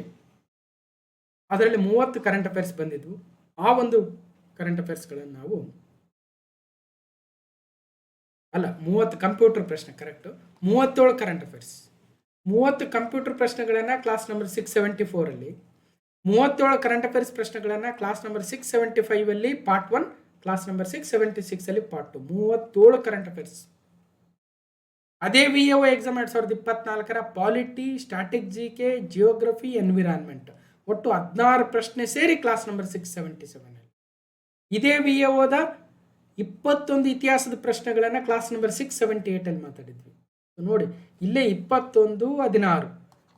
ಅದರಲ್ಲಿ 30 ಕರೆಂಟ್ ಅಫೇರ್ಸ್ ಬಂದಿದ್ವು. ಆ ಒಂದು ಕರೆಂಟ್ ಅಫೇರ್ಸ್ಗಳನ್ನು ನಾವು 30 ಕಂಪ್ಯೂಟರ್ ಪ್ರಶ್ನೆ, ಕರೆಕ್ಟು, 37 ಕರೆಂಟ್ ಅಫೇರ್ಸ್, 30 ಕಂಪ್ಯೂಟರ್ ಪ್ರಶ್ನೆಗಳನ್ನು ಕ್ಲಾಸ್ ನಂಬರ್ 674ಅಲ್ಲಿ, 37 ಕರೆಂಟ್ ಅಫೇರ್ಸ್ ಪ್ರಶ್ನೆಗಳನ್ನು ಕ್ಲಾಸ್ ನಂಬರ್ 675ಅಲ್ಲಿ ಪಾರ್ಟ್ 1, ಕ್ಲಾಸ್ ನಂಬರ್ 676ಅಲ್ಲಿ ಪಾರ್ಟ್ 2, 37 ಕರೆಂಟ್ ಅಫೇರ್ಸ್. ಅದೇ VAO ಎಕ್ಸಾಮ್ 2024ರ polity, static GK, geography, environment ಒಟ್ಟು 16 ಪ್ರಶ್ನೆ ಸೇರಿ ಕ್ಲಾಸ್ ನಂಬರ್ 677ಅಲ್ಲಿ. ಇದೇ VAOದ 21 ಇತಿಹಾಸದ ಪ್ರಶ್ನೆಗಳನ್ನು ಕ್ಲಾಸ್ ನಂಬರ್ 678ಅಲ್ಲಿ ಮಾತಾಡಿದ್ವಿ. ನೋಡಿ ಇಲ್ಲೇ 21, 16,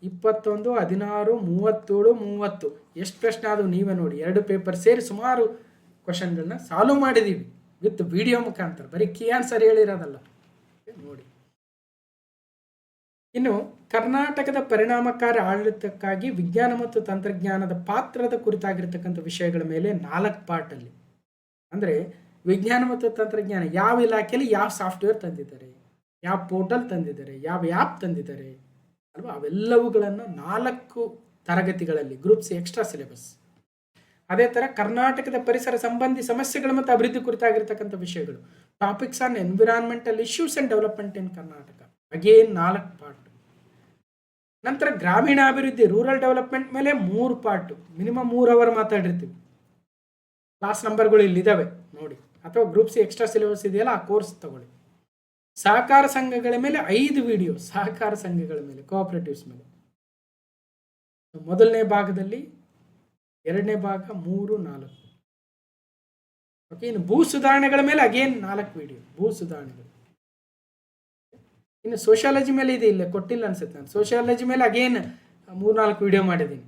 21, 16, 37, 30 ಎಷ್ಟು ಪ್ರಶ್ನೆ ಆದವು ನೀವೇ ನೋಡಿ. 2 ಪೇಪರ್ ಸೇರಿ ಸುಮಾರು ಕ್ವಶನ್ಗಳನ್ನ ಸಾಲ್ವ್ ಮಾಡಿದ್ದೀವಿ ವಿತ್ ವಿಡಿಯೋ ಮುಖಾಂತರ, ಬರೀ ಕೀ ಆನ್ಸರ್ ಹೇಳಿರೋದಲ್ಲ ನೋಡಿ. ಇನ್ನು ಕರ್ನಾಟಕದ ಪರಿಣಾಮಕಾರಿ ಆಡಳಿತಕ್ಕಾಗಿ ವಿಜ್ಞಾನ ಮತ್ತು ತಂತ್ರಜ್ಞಾನದ ಪಾತ್ರದ ಕುರಿತಾಗಿರ್ತಕ್ಕಂಥ ವಿಷಯಗಳ ಮೇಲೆ 4 ಪಾರ್ಟಲ್ಲಿ, ಅಂದರೆ ವಿಜ್ಞಾನ ಮತ್ತು ತಂತ್ರಜ್ಞಾನ ಯಾವ ಇಲಾಖೆಯಲ್ಲಿ ಯಾವ ಸಾಫ್ಟ್ವೇರ್ ತಂದಿದ್ದಾರೆ, ಯಾವ ಪೋರ್ಟಲ್ ತಂದಿದ್ದಾರೆ, ಯಾವ ಆ್ಯಪ್ ತಂದಿದ್ದಾರೆ ಅಲ್ವಾ, ಅವೆಲ್ಲವುಗಳನ್ನು 4 ತರಗತಿಗಳಲ್ಲಿ ಗ್ರೂಪ್ ಸಿ ಎಕ್ಸ್ಟ್ರಾ ಸಿಲೆಬಸ್. ಅದೇ ಥರ ಕರ್ನಾಟಕದ ಪರಿಸರ ಸಂಬಂಧಿ ಸಮಸ್ಯೆಗಳು ಮತ್ತು ಅಭಿವೃದ್ಧಿ ಕುರಿತಾಗಿರ್ತಕ್ಕಂಥ ವಿಷಯಗಳು, topics on environmental issues and development in Karnataka, again 4 part. ನಂತರ ಗ್ರಾಮೀಣಾಭಿವೃದ್ಧಿ, ರೂರಲ್ ಡೆವಲಪ್ಮೆಂಟ್ ಮೇಲೆ 3 ಪಾರ್ಟು, ಮಿನಿಮಮ್ 3 ಅವರ್ ಮಾತಾಡಿರ್ತೀವಿ. ಕ್ಲಾಸ್ ನಂಬರ್ಗಳು ಇಲ್ಲಿದ್ದಾವೆ ನೋಡಿ, ಅಥವಾ ಗ್ರೂಪ್ ಸಿ ಎಕ್ಸ್ಟ್ರಾ ಸಿಲೆಬಸ್ ಇದೆಯಲ್ಲ ಆ ಕೋರ್ಸ್ ತಗೊಳ್ಳಿ. ಸಹಕಾರ ಸಂಘಗಳ ಮೇಲೆ 5 ವಿಡಿಯೋ, ಸಹಕಾರ ಸಂಘಗಳ ಮೇಲೆ, ಕೋಆಪರೇಟಿವ್ಸ್ ಮೇಲೆ, ಮೊದಲನೇ ಭಾಗದಲ್ಲಿ, 2ನೇ ಭಾಗ, 3, 4. ಓಕೆ. ಇನ್ನು ಭೂ ಸುಧಾರಣೆಗಳ ಮೇಲೆ ಅಗೇನ್ 4 ವಿಡಿಯೋ, ಭೂ ಸುಧಾರಣೆಗಳು. ಇನ್ನು ಸೋಷಿಯಾಲಜಿ ಮೇಲೆ ಇದೆ, ಇಲ್ಲೇ ಕೊಟ್ಟಿಲ್ಲ ಅನ್ಸುತ್ತೆ ನಾನು. ಸೋಷಿಯಾಲಜಿ ಮೇಲೆ ಅಗೇನ್ 3-4 ವಿಡಿಯೋ ಮಾಡಿದ್ದೀನಿ.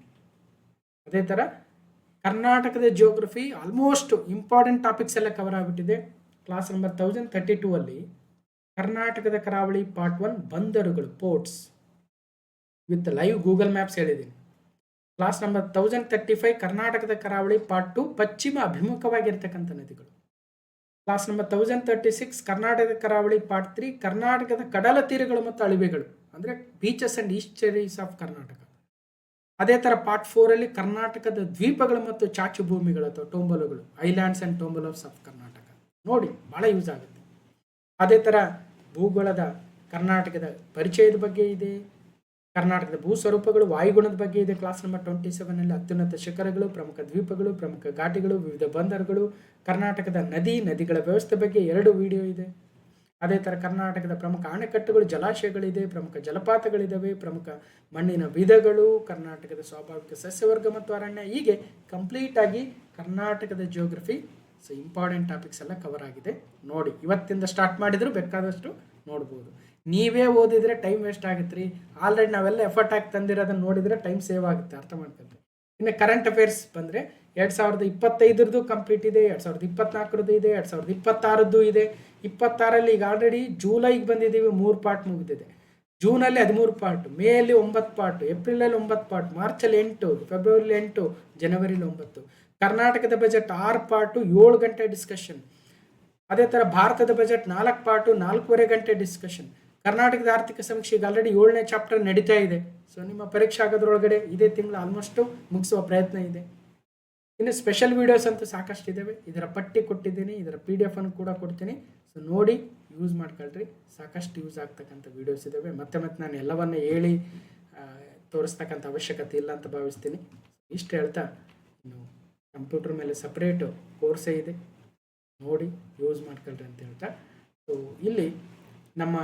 ಅದೇ ಥರ ಕರ್ನಾಟಕದ ಜಿಯೋಗ್ರಫಿ ಆಲ್ಮೋಸ್ಟ್ ಇಂಪಾರ್ಟೆಂಟ್ ಟಾಪಿಕ್ಸ್ ಎಲ್ಲ ಕವರ್ ಆಗಿಬಿಟ್ಟಿದೆ. ಕ್ಲಾಸ್ ನಂಬರ್ 1032ಅಲ್ಲಿ ಕರ್ನಾಟಕದ ಕರಾವಳಿ ಪಾರ್ಟ್ 1 ಬಂದರುಗಳು, ports with live Google maps ಹೇಳಿದ್ದೀನಿ. ಕ್ಲಾಸ್ ನಂಬರ್ 1035 ಕರ್ನಾಟಕದ ಕರಾವಳಿ ಪಾರ್ಟ್ 2 ಪಶ್ಚಿಮ ಅಭಿಮುಖವಾಗಿರ್ತಕ್ಕಂಥ ನದಿಗಳು. ಕ್ಲಾಸ್ ನಂಬರ್ 1036 ಕರ್ನಾಟಕದ ಕರಾವಳಿ ಪಾರ್ಟ್ 3 ಕರ್ನಾಟಕದ ಕಡಲ ತೀರಗಳು ಮತ್ತು ಅಳಿವೆಗಳು, ಅಂದರೆ ಬೀಚಸ್ ಅಂಡ್ ಈಸ್ಚರೀಸ್ ಆಫ್ ಕರ್ನಾಟಕ. ಅದೇ ಥರ ಪಾರ್ಟ್ 4 ಕರ್ನಾಟಕದ ದ್ವೀಪಗಳು ಮತ್ತು ಚಾಚು ಭೂಮಿಗಳು ಅಥವಾ ಟೋಂಬಲುಗಳು, ಐಲ್ಯಾಂಡ್ಸ್ ಆ್ಯಂಡ್ ಟೋಂಬಲೋಸ್ ಆಫ್ ಕರ್ನಾಟಕ. ನೋಡಿ, ಭಾಳ ಯೂಸ್ ಆಗುತ್ತೆ. ಅದೇ ಥರ ಭೂಗೋಳದ ಕರ್ನಾಟಕದ ಪರಿಚಯದ ಬಗ್ಗೆ ಇದೆ, ಕರ್ನಾಟಕದ ಭೂ ಸ್ವರೂಪಗಳು, ವಾಯುಗುಣದ ಬಗ್ಗೆ ಇದೆ. ಕ್ಲಾಸ್ ನಂಬರ್ 27 ಅತ್ಯುನ್ನತ ಶಿಖರಗಳು, ಪ್ರಮುಖ ದ್ವೀಪಗಳು, ಪ್ರಮುಖ ಘಾಟಿಗಳು, ವಿವಿಧ ಬಂದರುಗಳು, ಕರ್ನಾಟಕದ ನದಿಗಳ ವ್ಯವಸ್ಥೆ ಬಗ್ಗೆ 2 ವಿಡಿಯೋ ಇದೆ. ಅದೇ ಥರ ಕರ್ನಾಟಕದ ಪ್ರಮುಖ ಅಣೆಕಟ್ಟುಗಳು, ಜಲಾಶಯಗಳಿದೆ, ಪ್ರಮುಖ ಜಲಪಾತಗಳಿದ್ದಾವೆ, ಪ್ರಮುಖ ಮಣ್ಣಿನ ವಿಧಗಳು, ಕರ್ನಾಟಕದ ಸ್ವಾಭಾವಿಕ ಸಸ್ಯವರ್ಗ ಮತ್ತು ಅರಣ್ಯ. ಹೀಗೆ ಕಂಪ್ಲೀಟಾಗಿ ಕರ್ನಾಟಕದ ಜಿಯೋಗ್ರಫಿ ಇಂಪಾರ್ಟೆಂಟ್ ಟಾಪಿಕ್ಸ್ ಎಲ್ಲ ಕವರ್ ಆಗಿದೆ. ನೋಡಿ, ಇವತ್ತಿಂದ ಸ್ಟಾರ್ಟ್ ಮಾಡಿದ್ರು ಬೇಕಾದಷ್ಟು ನೋಡ್ಬೋದು. ನೀವೇ ಓದಿದರೆ ಟೈಮ್ ವೇಸ್ಟ್ ಆಗುತ್ತೆ ರೀ. ಆಲ್ರೆಡಿ ನಾವೆಲ್ಲ ಎಫರ್ಟ್ ಹಾಕಿ ತಂದಿರೋದನ್ನು ನೋಡಿದರೆ ಟೈಮ್ ಸೇವ್ ಆಗುತ್ತೆ, ಅರ್ಥ ಮಾಡ್ಕೊಂಡ್ರೆ. ಇನ್ನು ಕರೆಂಟ್ ಅಫೇರ್ಸ್ ಬಂದರೆ 2025 ಕಂಪ್ಲೀಟ್ ಇದೆ, 2024 ಇದೆ, 2026 ಇದೆ. 26 ಈಗ ಆಲ್ರೆಡಿ ಜೂಲೈಗೆ ಬಂದಿದ್ದೀವಿ, 3 ಪಾರ್ಟ್ ಮುಗಿದಿದೆ. ಜೂನಲ್ಲಿ 13 ಪಾರ್ಟ್, ಮೇಯಲ್ಲಿ 9 ಪಾರ್ಟ್, ಏಪ್ರಿಲಲ್ಲಿ 9 ಪಾರ್ಟ್, ಮಾರ್ಚಲ್ಲಿ 8, ಫೆಬ್ರವರಿಲಿ 8, ಜನವರಿಲಿ 9. ಕರ್ನಾಟಕದ ಬಜೆಟ್ 6 ಪಾರ್ಟು, 7 ಗಂಟೆ ಡಿಸ್ಕಷನ್. ಅದೇ ಥರ ಭಾರತದ ಬಜೆಟ್ 4 ಪಾರ್ಟು, 4.5 ಗಂಟೆ ಡಿಸ್ಕಷನ್. ಕರ್ನಾಟಕದ ಆರ್ಥಿಕ ಸಮೀಕ್ಷೆಗೆ ಆಲ್ರೆಡಿ 7ನೇ ಚಾಪ್ಟರ್ ನಡೀತಾ ಇದೆ. ಸೊ ನಿಮ್ಮ ಪರೀಕ್ಷೆ ಆಗೋದ್ರೊಳಗಡೆ ಇದೇ ತಿಂಗಳು ಆಲ್ಮೋಸ್ಟು ಮುಗಿಸುವ ಪ್ರಯತ್ನ ಇದೆ. ಇನ್ನು ಸ್ಪೆಷಲ್ ವೀಡಿಯೋಸ್ ಅಂತೂ ಸಾಕಷ್ಟು ಇದ್ದಾವೆ. ಇದರ ಪಟ್ಟಿ ಕೊಟ್ಟಿದ್ದೀನಿ, ಇದರ PDF ಅನ್ನು ಕೂಡ ಕೊಡ್ತೀನಿ. ಸೊ ನೋಡಿ, ಯೂಸ್ ಮಾಡ್ಕೊಳ್ರಿ. ಸಾಕಷ್ಟು ಯೂಸ್ ಆಗ್ತಕ್ಕಂಥ ವೀಡಿಯೋಸ್ ಇದ್ದಾವೆ. ಮತ್ತೆ ನಾನು ಎಲ್ಲವನ್ನ ಹೇಳಿ ತೋರಿಸ್ತಕ್ಕಂಥ ಅವಶ್ಯಕತೆ ಇಲ್ಲ ಅಂತ ಭಾವಿಸ್ತೀನಿ. ಇಷ್ಟು ಹೇಳ್ತಾ, ಇನ್ನು ಕಂಪ್ಯೂಟರ್ ಮೇಲೆ ಸಪ್ರೇಟು ಕೋರ್ಸೇ ಇದೆ, ನೋಡಿ ಯೂಸ್ ಮಾಡ್ಕೊಳ್ರಿ ಅಂತ ಹೇಳ್ತಾ, ಸೊ ಇಲ್ಲಿ ನಮ್ಮ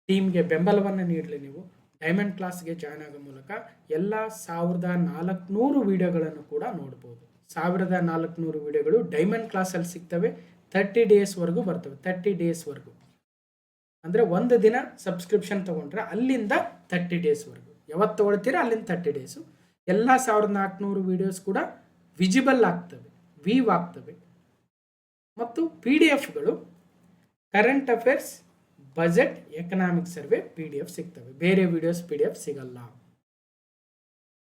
ಟೀಮ್ಗೆ ಬೆಂಬಲವನ್ನು ನೀಡಲಿ. ನೀವು ಡೈಮಂಡ್ ಕ್ಲಾಸ್ಗೆ ಜಾಯ್ನ್ ಆಗೋ ಮೂಲಕ ಎಲ್ಲ 1400 ವೀಡಿಯೋಗಳನ್ನು ಕೂಡ ನೋಡ್ಬೋದು. 1400 ವೀಡಿಯೋಗಳು ಡೈಮಂಡ್ ಕ್ಲಾಸಲ್ಲಿ ಸಿಗ್ತವೆ. 30 ಡೇಸ್ವರೆಗೂ ಬರ್ತವೆ. 30 ಡೇಸ್ವರೆಗೂ ಅಂದರೆ 1 ದಿನ ಸಬ್ಸ್ಕ್ರಿಪ್ಷನ್ ತೊಗೊಂಡ್ರೆ ಅಲ್ಲಿಂದ 30 ಡೇಸ್ವರೆಗೂ, ಯಾವತ್ತು ತೊಗೊಳ್ತೀರಾ ಅಲ್ಲಿಂದ 30 ಡೇಸು. ಎಲ್ಲ 1400 ವೀಡಿಯೋಸ್ ಕೂಡ ವಿಜಿಬಲ್ ಆಗ್ತವೆ, ವೀವ್ ಆಗ್ತವೆ. ಮತ್ತು PDFಗಳು current affairs, budget, economic survey PDF ಸಿಗ್ತವೆ. ಬೇರೆ ವಿಡಿಯೋಸ್ PDF ಸಿಗಲ್ಲ.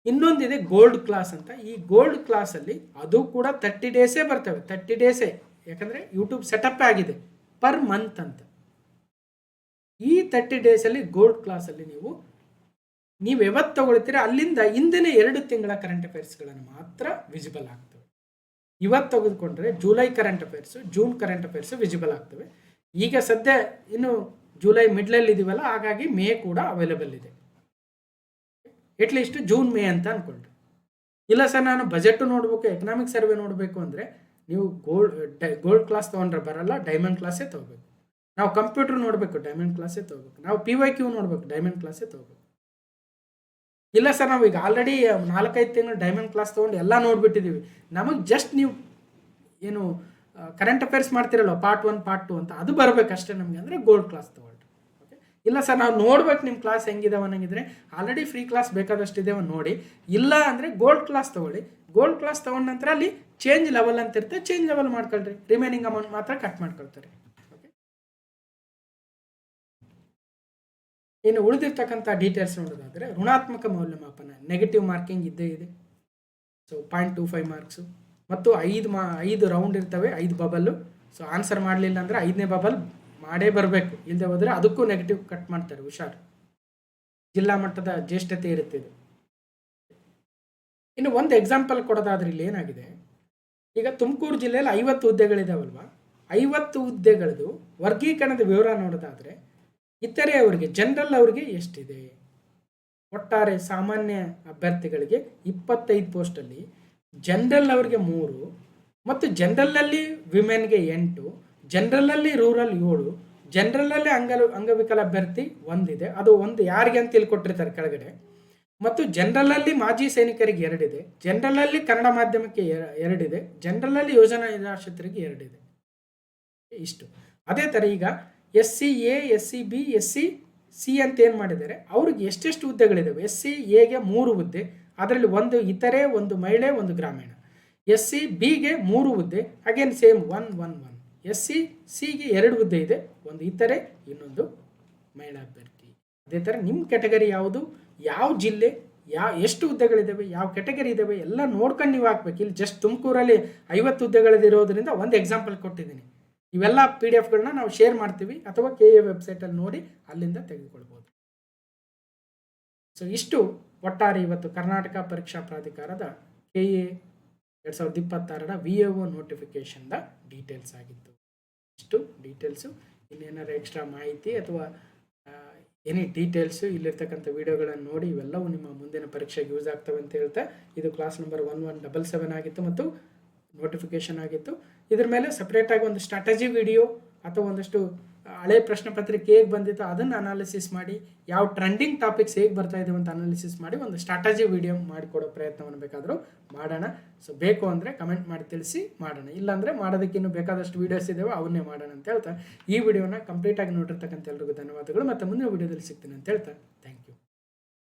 ಇನ್ನೊಂದಿದೆ ಗೋಲ್ಡ್ ಕ್ಲಾಸ್ ಅಂತ. ಈ ಗೋಲ್ಡ್ ಕ್ಲಾಸಲ್ಲಿ ಅದು ಕೂಡ 30 ಡೇಸೇ ಬರ್ತವೆ. 30 ಡೇಸೇ, ಯಾಕಂದರೆ ಯೂಟ್ಯೂಬ್ ಸೆಟಪ್ ಆಗಿದೆ ಪರ್ ಮಂತ್ ಅಂತ. ಈ 30 ಡೇಸಲ್ಲಿ ಗೋಲ್ಡ್ ಕ್ಲಾಸಲ್ಲಿ ನೀವು ಯಾವತ್ತು ತಗೊಳ್ತೀರಾ ಅಲ್ಲಿಂದ ಹಿಂದಿನ 2 ತಿಂಗಳ ಕರೆಂಟ್ ಅಫೇರ್ಸ್ಗಳನ್ನು ಮಾತ್ರ ವಿಸಿಬಲ್ ಆಗ್ತವೆ. ಇವತ್ತು ತೆಗೆದುಕೊಂಡ್ರೆ July current affairs, June current affairs visible ಆಗ್ತವೆ. ಈಗ ಸದ್ಯ ಇನ್ನು ಜುಲೈ ಮಿಡ್ಲಲ್ಲಿ ಇದೀವಲ್ಲ, ಹಾಗಾಗಿ ಮೇ ಕೂಡ ಅವೈಲೇಬಲ್ ಇದೆ. ಅಟ್ಲೀಸ್ಟ್ ಜೂನ್ ಮೇ ಅಂತ ಅಂದ್ಕೊಂಡ್ರೆ. ಇಲ್ಲ ಸರ್, ನಾನು ಬಜೆಟ್ ನೋಡಬೇಕು, ಎಕನಾಮಿಕ್ ಸರ್ವೆ ನೋಡಬೇಕು ಅಂದರೆ ನೀವು ಗೋಲ್ಡ್ ಕ್ಲಾಸ್ ತೊಗೊಂಡ್ರೆ ಬರಲ್ಲ, ಡೈಮಂಡ್ ಕ್ಲಾಸೇ ತೊಗೋಬೇಕು. ನಾವು ಕಂಪ್ಯೂಟರ್ ನೋಡಬೇಕು, ಡೈಮಂಡ್ ಕ್ಲಾಸೇ ತೊಗೋಬೇಕು. ನಾವು PYQ ನೋಡಬೇಕು, ಡೈಮಂಡ್ ಕ್ಲಾಸೇ ತೊಗೋಬೇಕು. ಇಲ್ಲ ಸರ್, ನಾವು ಈಗ ಆಲ್ರೆಡಿ 4-5 ತಿಂಗಳು ಡೈಮಂಡ್ ಕ್ಲಾಸ್ ತೊಗೊಂಡು ಎಲ್ಲ ನೋಡಿಬಿಟ್ಟಿದ್ದೀವಿ, ನಮಗೆ ಜಸ್ಟ್ ನೀವು ಏನು ಕರೆಂಟ್ ಅಫೇರ್ಸ್ ಮಾಡ್ತಿರಲ್ಲ ಪಾರ್ಟ್ 1 ಪಾರ್ಟ್ 2 ಅಂತ, ಅದು ಬರಬೇಕಷ್ಟೇ ನಮಗೆ, ಅಂದರೆ ಗೋಲ್ಡ್ ಕ್ಲಾಸ್ ತೊಗೊಳ್ರಿ. ಓಕೆ. ಇಲ್ಲ ಸರ್, ನಾವು ನೋಡ್ಬೇಕು ನಿಮ್ಮ ಕ್ಲಾಸ್ ಹೆಂಗಿದಾವೆ ಅನ್ನಂಗಿದ್ರೆ ಆಲ್ರೆಡಿ ಫ್ರೀ ಕ್ಲಾಸ್ ಬೇಕಾದಷ್ಟಿದ್ದೇವೆ ನೋಡಿ. ಇಲ್ಲ ಅಂದರೆ ಗೋಲ್ಡ್ ಕ್ಲಾಸ್ ತೊಗೊಳ್ಳಿ. ಗೋಲ್ಡ್ ಕ್ಲಾಸ್ ತೊಗೊಂಡ ನಂತರ ಅಲ್ಲಿ ಚೇಂಜ್ ಲೆವೆಲ್ ಅಂತ ಇರುತ್ತೆ, ಚೇಂಜ್ ಲೆವೆಲ್ ಮಾಡ್ಕೊಳ್ರಿ. ರಿಮೈನಿಂಗ್ ಅಮೌಂಟ್ ಮಾತ್ರ ಕಟ್ ಮಾಡ್ಕೊಳ್ತಾರೆ. ಓಕೆ. ಇನ್ನು ಉಳಿದಿರ್ತಕ್ಕಂಥ ಡೀಟೇಲ್ಸ್ ನೋಡೋದಾದರೆ, ಋಣಾತ್ಮಕ ಮೌಲ್ಯಮಾಪನ, ನೆಗೆಟಿವ್ ಮಾರ್ಕಿಂಗ್ ಇದ್ದೇ ಇದೆ. ಸೊ 0.25 ಮಾರ್ಕ್ಸು ಮತ್ತು 5 ರೌಂಡ್ ಇರ್ತವೆ, 5 ಬಬಲ್ಲು. ಸೊ ಆನ್ಸರ್ ಮಾಡಲಿಲ್ಲ ಅಂದರೆ 5ನೇ ಬಬಲ್ ಮಾಡೇ ಬರಬೇಕು, ಇಲ್ಲದೆ ಹೋದರೆ ಅದಕ್ಕೂ ನೆಗೆಟಿವ್ ಕಟ್ ಮಾಡ್ತಾರೆ, ಹುಷಾರು. ಜಿಲ್ಲಾ ಮಟ್ಟದ ಜ್ಯೇಷ್ಠತೆ ಇರುತ್ತೆ ಇದು. ಇನ್ನು ಒಂದು ಎಕ್ಸಾಂಪಲ್ ಕೊಡೋದಾದ್ರೆ ಇಲ್ಲಿ ಏನಾಗಿದೆ, ಈಗ ತುಮಕೂರು ಜಿಲ್ಲೆಯಲ್ಲಿ 50 ಹುದ್ದೆಗಳಿದಾವಲ್ವ, 50 ಹುದ್ದೆಗಳದು ವರ್ಗೀಕರಣದ ವಿವರ ನೋಡೋದಾದರೆ, ಇತರೆ ಅವರಿಗೆ, ಜನರಲ್ ಅವರಿಗೆ ಎಷ್ಟಿದೆ, ಒಟ್ಟಾರೆ ಸಾಮಾನ್ಯ ಅಭ್ಯರ್ಥಿಗಳಿಗೆ 25 ಪೋಸ್ಟಲ್ಲಿ ಜನರಲ್ ಅವರಿಗೆ 3 ಮತ್ತು ಜನರಲಲ್ಲಿ ವಿಮೆನ್ಗೆ 8, ಜನರಲಲ್ಲಿ ರೂರಲ್ 7, ಜನರಲಲ್ಲಿ ಅಂಗವಿಕಲ ಅಭ್ಯರ್ಥಿ 1 ಇದೆ. ಅದು 1 ಯಾರಿಗೆ ಅಂತ ಇಲ್ಲಿ ಕೊಟ್ಟಿರ್ತಾರೆ ಕೆಳಗಡೆ. ಮತ್ತು ಜನರಲಲ್ಲಿ ಮಾಜಿ ಸೈನಿಕರಿಗೆ 2 ಇದೆ, ಜನರಲಲ್ಲಿ ಕನ್ನಡ ಮಾಧ್ಯಮಕ್ಕೆ 2 ಇದೆ, ಜನರಲಲ್ಲಿ ಯೋಜನಾ ನಿರಾಶ್ರಿತರಿಗೆ 2 ಇದೆ. ಇಷ್ಟು. ಅದೇ ಥರ ಈಗ SC-A, SC-B, SC-C ಅಂತ ಏನು ಮಾಡಿದ್ದಾರೆ, ಅವ್ರಿಗೆ ಎಷ್ಟೆಷ್ಟು ಹುದ್ದೆಗಳಿದ್ದಾವೆ. SC-Aಗೆ 3 ಹುದ್ದೆ, ಅದರಲ್ಲಿ 1 ಇತರೆ, 1 ಮಹಿಳೆ, 1 ಗ್ರಾಮೀಣ. SC-Bಗೆ 3 ಹುದ್ದೆ, ಅಗೇನ್ ಸೇಮ್ 1, 1, 1. SC/ಗೆ 2 ಹುದ್ದೆ ಇದೆ, ಒಂದು ಇತರೆ, ಇನ್ನೊಂದು ಮಹಿಳಾ ಅಭ್ಯರ್ಥಿ. ಅದೇ ಥರ ನಿಮ್ಮ ಕ್ಯಾಟಗರಿ ಯಾವುದು, ಯಾವ ಜಿಲ್ಲೆ, ಎಷ್ಟು ಹುದ್ದೆಗಳಿದ್ದಾವೆ, ಯಾವ ಕ್ಯಾಟಗರಿ ಇದ್ದಾವೆ ಎಲ್ಲ ನೋಡ್ಕೊಂಡು ನೀವು ಹಾಕ್ಬೇಕು. ಇಲ್ಲಿ ಜಸ್ಟ್ ತುಮಕೂರಲ್ಲಿ 50 ಹುದ್ದೆಗಳಿರೋದ್ರಿಂದ ಒಂದು ಎಕ್ಸಾಂಪಲ್ ಕೊಟ್ಟಿದ್ದೀನಿ. ಇವೆಲ್ಲ PDF ನಾವು ಶೇರ್ ಮಾಡ್ತೀವಿ, ಅಥವಾ KA ವೆಬ್ಸೈಟಲ್ಲಿ ನೋಡಿ ಅಲ್ಲಿಂದ ತೆಗೆದುಕೊಳ್ಬೋದು. ಸೊ ಇಷ್ಟು ಒಟ್ಟಾರೆ ಇವತ್ತು ಕರ್ನಾಟಕ ಪರೀಕ್ಷಾ ಪ್ರಾಧಿಕಾರದ KA 2026 VAO ನೋಟಿಫಿಕೇಶನ್ದ ಡೀಟೇಲ್ಸ್ ಆಗಿತ್ತು. ಇಷ್ಟು ಡೀಟೇಲ್ಸು. ಇನ್ನೇನಾರು ಎಕ್ಸ್ಟ್ರಾ ಮಾಹಿತಿ ಅಥವಾ ಎನಿ ಡೀಟೇಲ್ಸು ಇಲ್ಲಿರ್ತಕ್ಕಂಥ ವಿಡಿಯೋಗಳನ್ನು ನೋಡಿ ಇವೆಲ್ಲವೂ ನಿಮ್ಮ ಮುಂದಿನ ಪರೀಕ್ಷೆಗೆ ಯೂಸ್ ಆಗ್ತವೆ ಅಂತ ಹೇಳ್ತಾ, ಇದು ಕ್ಲಾಸ್ ನಂಬರ್ 1177 ಆಗಿತ್ತು ಮತ್ತು ನೋಟಿಫಿಕೇಶನ್ ಆಗಿತ್ತು. ಇದ್ರ ಮೇಲೆ ಸಪ್ರೇಟಾಗಿ ಒಂದು ಸ್ಟ್ರಾಟಜಿ ವಿಡಿಯೋ ಅಥವಾ ಒಂದಷ್ಟು ಹಳೆ ಪ್ರಶ್ನೆ ಪತ್ರಿಕೆ ಹೇಗೆ ಬಂದಿತ್ತು ಅದನ್ನು ಅನಾಲಿಸಿಸ್ ಮಾಡಿ, ಯಾವ ಟ್ರೆಂಡಿಂಗ್ ಟಾಪಿಕ್ಸ್ ಹೇಗೆ ಬರ್ತಾ ಇದ್ದೀವಿ ಅಂತ ಅನಾಲಿಸಿಸ್ ಮಾಡಿ ಒಂದು ಸ್ಟ್ರಾಟಜಿ ವಿಡಿಯೋ ಮಾಡಿಕೊಡೋ ಪ್ರಯತ್ನವನ್ನು ಬೇಕಾದರೂ ಮಾಡೋಣ. ಸೊ ಬೇಕು ಅಂದರೆ ಕಮೆಂಟ್ ಮಾಡಿ ತಿಳಿಸಿ, ಮಾಡೋಣ. ಇಲ್ಲಾಂದರೆ ಮಾಡೋದಕ್ಕಿನ್ನೂ ಬೇಕಾದಷ್ಟು ವೀಡಿಯೋಸ್ ಇದ್ದಾವೆ, ಅವನ್ನೇ ಮಾಡೋಣ ಅಂತ ಹೇಳ್ತಾ ಈ ವಿಡಿಯೋನ ಕಂಪ್ಲೀಟಾಗಿ ನೋಡಿರ್ತಕ್ಕಂಥ ಎಲ್ರಿಗೂ ಧನ್ಯವಾದಗಳು. ಮತ್ತು ಮುಂದಿನ ವಿಡಿಯೋದಲ್ಲಿ ಸಿಗ್ತೀನಿ ಅಂತ ಹೇಳ್ತಾ ಥ್ಯಾಂಕ್ ಯು.